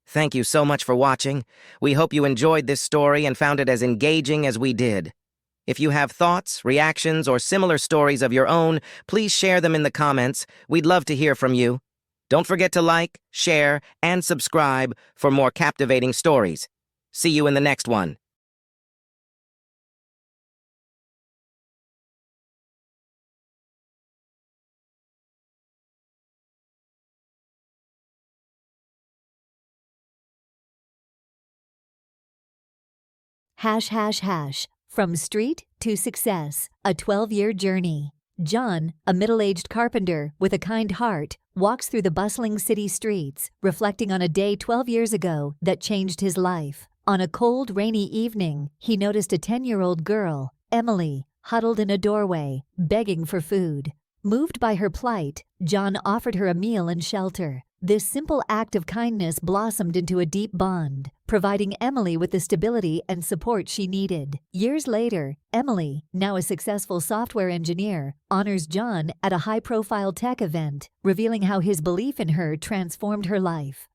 Thank you so much for watching. We hope you enjoyed this story and found it as engaging as we did. If you have thoughts, reactions, or similar stories of your own, please share them in the comments. We'd love to hear from you. Don't forget to like, share, and subscribe for more captivating stories. See you in the next one. ###. From street to success, a 12-year journey. John, a middle-aged carpenter with a kind heart, walks through the bustling city streets, reflecting on a day 12 years ago that changed his life. On a cold, rainy evening, he noticed a 10-year-old girl, Emily, huddled in a doorway, begging for food. Moved by her plight, John offered her a meal and shelter. This simple act of kindness blossomed into a deep bond, providing Emily with the stability and support she needed. Years later, Emily, now a successful software engineer, honors John at a high-profile tech event, revealing how his belief in her transformed her life.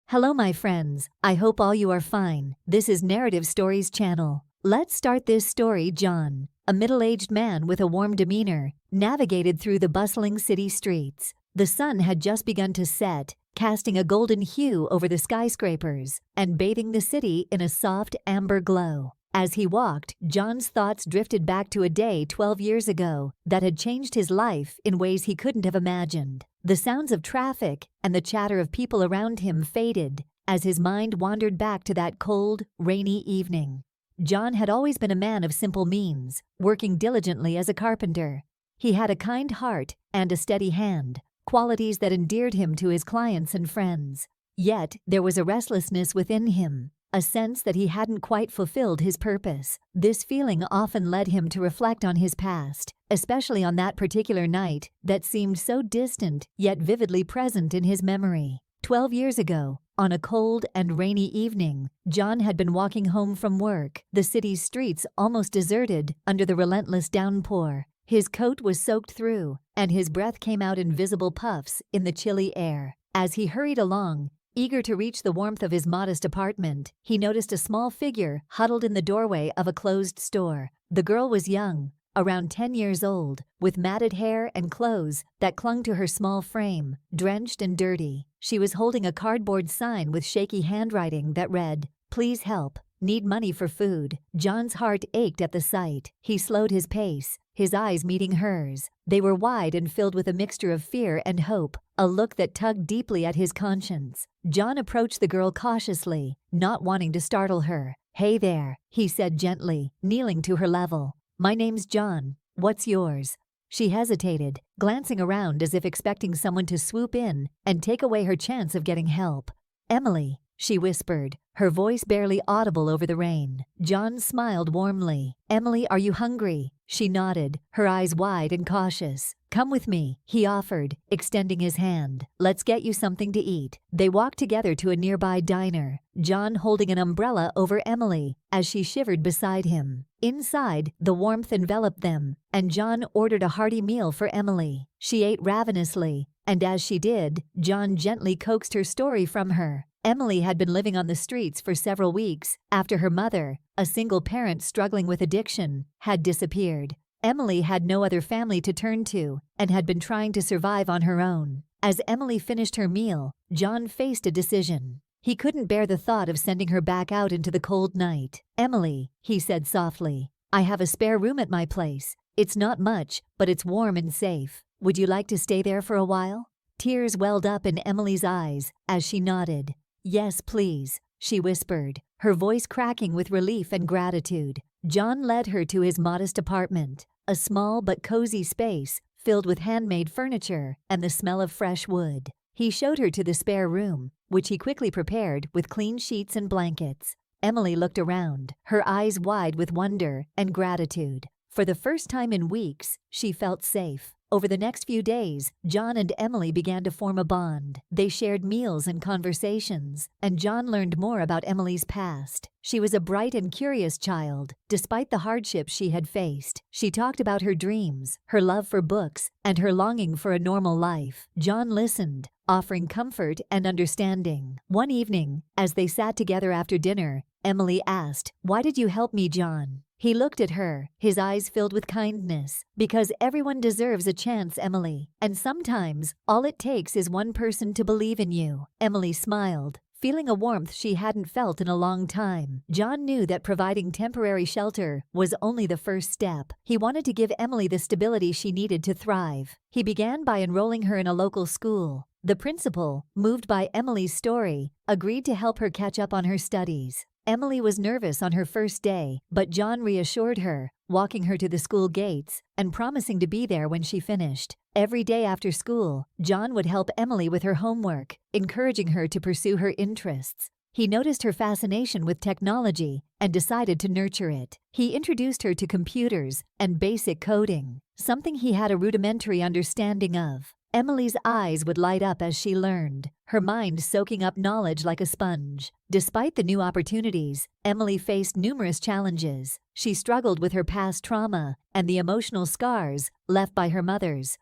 Hello my friends, I hope all you are fine. This is Narrative Stories channel. Let's start this story. John, a middle-aged man with a warm demeanor, navigated through the bustling city streets. The sun had just begun to set, casting a golden hue over the skyscrapers and bathing the city in a soft amber glow. As he walked, John's thoughts drifted back to a day 12 years ago that had changed his life in ways he couldn't have imagined. The sounds of traffic and the chatter of people around him faded as his mind wandered back to that cold, rainy evening. John had always been a man of simple means, working diligently as a carpenter. He had a kind heart and a steady hand, qualities that endeared him to his clients and friends. Yet, there was a restlessness within him, a sense that he hadn't quite fulfilled his purpose. This feeling often led him to reflect on his past, especially on that particular night that seemed so distant yet vividly present in his memory. 12 years ago, on a cold and rainy evening, John had been walking home from work, the city's streets almost deserted under the relentless downpour. His coat was soaked through, and his breath came out in visible puffs in the chilly air. As he hurried along, eager to reach the warmth of his modest apartment, he noticed a small figure huddled in the doorway of a closed store. The girl was young, around 10 years old, with matted hair and clothes that clung to her small frame, drenched and dirty. She was holding a cardboard sign with shaky handwriting that read, "Please help. Need money for food." John's heart ached at the sight. He slowed his pace, his eyes meeting hers. They were wide and filled with a mixture of fear and hope, a look that tugged deeply at his conscience. John approached the girl cautiously, not wanting to startle her. "Hey there," he said gently, kneeling to her level. "My name's John. What's yours?" She hesitated, glancing around as if expecting someone to swoop in and take away her chance of getting help. "Emily," she whispered, her voice barely audible over the rain. John smiled warmly. "Emily, are you hungry?" She nodded, her eyes wide and cautious. "Come with me," he offered, extending his hand. "Let's get you something to eat." They walked together to a nearby diner, John holding an umbrella over Emily as she shivered beside him. Inside, the warmth enveloped them, and John ordered a hearty meal for Emily. She ate ravenously, and as she did, John gently coaxed her story from her. Emily had been living on the streets for several weeks after her mother, a single parent struggling with addiction, had disappeared. Emily had no other family to turn to and had been trying to survive on her own. As Emily finished her meal, John faced a decision. He couldn't bear the thought of sending her back out into the cold night. "Emily," he said softly, "I have a spare room at my place. It's not much, but it's warm and safe. Would you like to stay there for a while?" Tears welled up in Emily's eyes as she nodded. "Yes, please," she whispered, her voice cracking with relief and gratitude. John led her to his modest apartment, a small but cozy space filled with handmade furniture and the smell of fresh wood. He showed her to the spare room, which he quickly prepared with clean sheets and blankets. Emily looked around, her eyes wide with wonder and gratitude. For the first time in weeks, she felt safe. Over the next few days, John and Emily began to form a bond. They shared meals and conversations, and John learned more about Emily's past. She was a bright and curious child, despite the hardships she had faced. She talked about her dreams, her love for books, and her longing for a normal life. John listened, offering comfort and understanding. One evening, as they sat together after dinner, Emily asked, "Why did you help me, John?" He looked at her, his eyes filled with kindness. "Because everyone deserves a chance, Emily. And sometimes, all it takes is one person to believe in you." Emily smiled, feeling a warmth she hadn't felt in a long time. John knew that providing temporary shelter was only the first step. He wanted to give Emily the stability she needed to thrive. He began by enrolling her in a local school. The principal, moved by Emily's story, agreed to help her catch up on her studies. Emily was nervous on her first day, but John reassured her, walking her to the school gates and promising to be there when she finished. Every day after school, John would help Emily with her homework, encouraging her to pursue her interests. He noticed her fascination with technology and decided to nurture it. He introduced her to computers and basic coding, something he had a rudimentary understanding of. Emily's eyes would light up as she learned, her mind soaking up knowledge like a sponge. Despite the new opportunities, Emily faced numerous challenges. She struggled with her past trauma and the emotional scars left by her mother's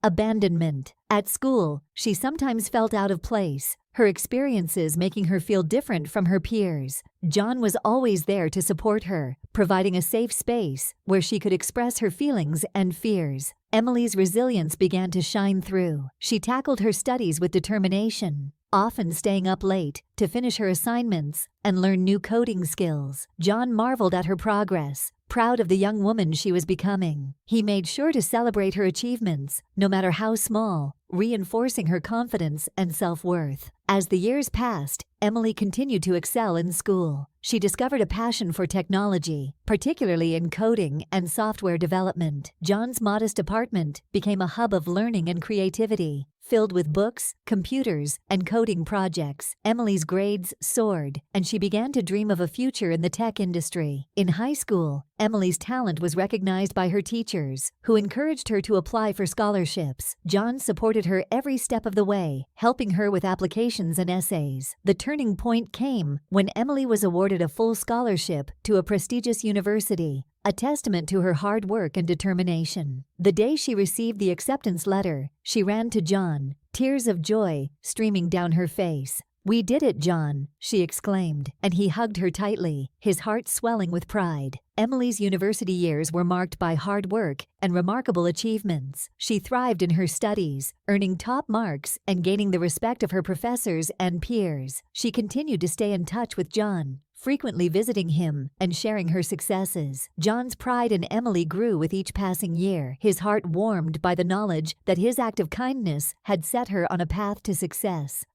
abandonment. At school, she sometimes felt out of place, her experiences making her feel different from her peers. John was always there to support her, providing a safe space where she could express her feelings and fears. Emily's resilience began to shine through. She tackled her studies with determination, often staying up late to finish her assignments and learn new coding skills. John marveled at her progress, proud of the young woman she was becoming. He made sure to celebrate her achievements, no matter how small, reinforcing her confidence and self-worth. As the years passed, Emily continued to excel in school. She discovered a passion for technology, particularly in coding and software development. John's modest apartment became a hub of learning and creativity, filled with books, computers, and coding projects. Emily's grades soared, and she began to dream of a future in the tech industry. In high school, Emily's talent was recognized by her teachers, who encouraged her to apply for scholarships. John supported her every step of the way, helping her with applications and essays. The turning point came when Emily was awarded a full scholarship to a prestigious university, a testament to her hard work and determination. The day she received the acceptance letter, she ran to John, tears of joy streaming down her face. "We did it, John," she exclaimed, and he hugged her tightly, his heart swelling with pride. Emily's university years were marked by hard work and remarkable achievements. She thrived in her studies, earning top marks and gaining the respect of her professors and peers. She continued to stay in touch with John, frequently visiting him and sharing her successes. John's pride in Emily grew with each passing year, his heart warmed by the knowledge that his act of kindness had set her on a path to success.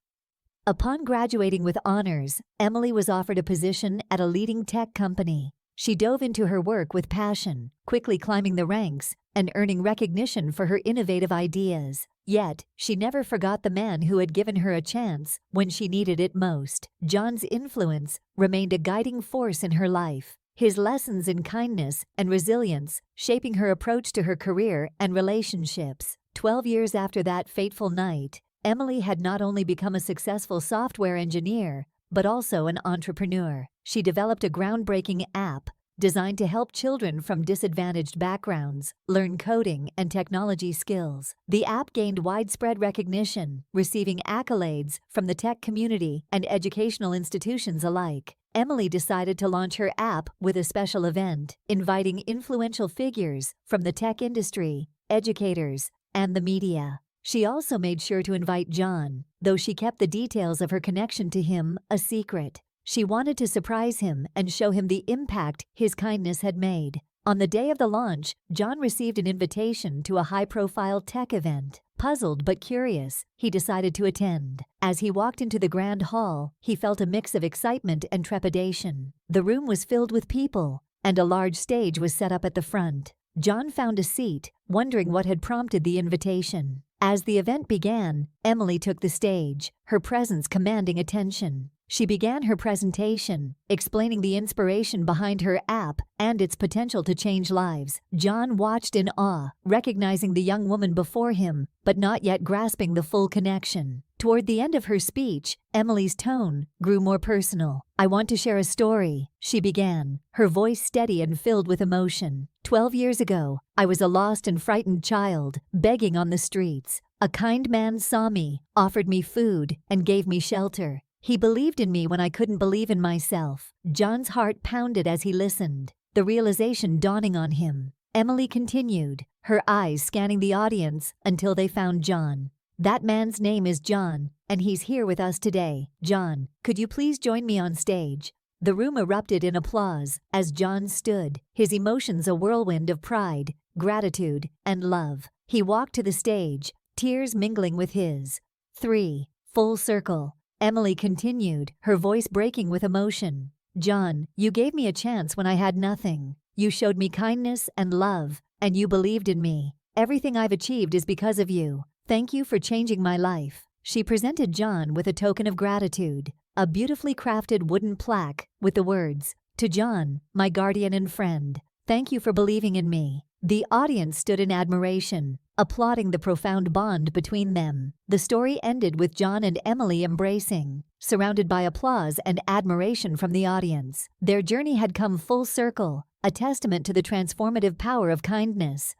Upon graduating with honors, Emily was offered a position at a leading tech company. She dove into her work with passion, quickly climbing the ranks and earning recognition for her innovative ideas. Yet, she never forgot the man who had given her a chance when she needed it most. John's influence remained a guiding force in her life, his lessons in kindness and resilience shaping her approach to her career and relationships. 12 years after that fateful night, Emily had not only become a successful software engineer, but also an entrepreneur. She developed a groundbreaking app designed to help children from disadvantaged backgrounds learn coding and technology skills. The app gained widespread recognition, receiving accolades from the tech community and educational institutions alike. Emily decided to launch her app with a special event, inviting influential figures from the tech industry, educators, and the media. She also made sure to invite John, though she kept the details of her connection to him a secret. She wanted to surprise him and show him the impact his kindness had made. On the day of the launch, John received an invitation to a high-profile tech event. Puzzled but curious, he decided to attend. As he walked into the grand hall, he felt a mix of excitement and trepidation. The room was filled with people, and a large stage was set up at the front. John found a seat, wondering what had prompted the invitation. As the event began, Emily took the stage, her presence commanding attention. She began her presentation, explaining the inspiration behind her app and its potential to change lives. John watched in awe, recognizing the young woman before him, but not yet grasping the full connection. Toward the end of her speech, Emily's tone grew more personal. "I want to share a story," she began, her voice steady and filled with emotion. 12 years ago, I was a lost and frightened child, begging on the streets. A kind man saw me, offered me food, and gave me shelter. He believed in me when I couldn't believe in myself. John's heart pounded as he listened, the realization dawning on him. Emily continued, her eyes scanning the audience until they found John. "That man's name is John, and he's here with us today. John, could you please join me on stage?" The room erupted in applause as John stood, his emotions a whirlwind of pride, gratitude, and love. He walked to the stage, tears mingling with his. 3. Full circle. Emily continued, her voice breaking with emotion. "John, you gave me a chance when I had nothing. You showed me kindness and love, and you believed in me. Everything I've achieved is because of you. Thank you for changing my life." She presented John with a token of gratitude, a beautifully crafted wooden plaque with the words, "To John, my guardian and friend, thank you for believing in me." The audience stood in admiration, applauding the profound bond between them. The story ended with John and Emily embracing, surrounded by applause and admiration from the audience. Their journey had come full circle, a testament to the transformative power of kindness,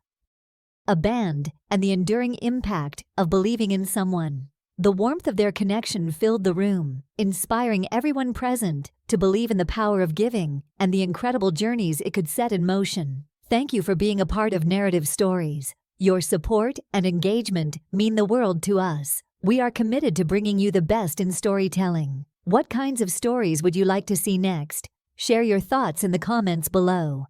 a band, and the enduring impact of believing in someone. The warmth of their connection filled the room, inspiring everyone present to believe in the power of giving and the incredible journeys it could set in motion. Thank you for being a part of Narrative Stories. Your support and engagement mean the world to us. We are committed to bringing you the best in storytelling. What kinds of stories would you like to see next? Share your thoughts in the comments below.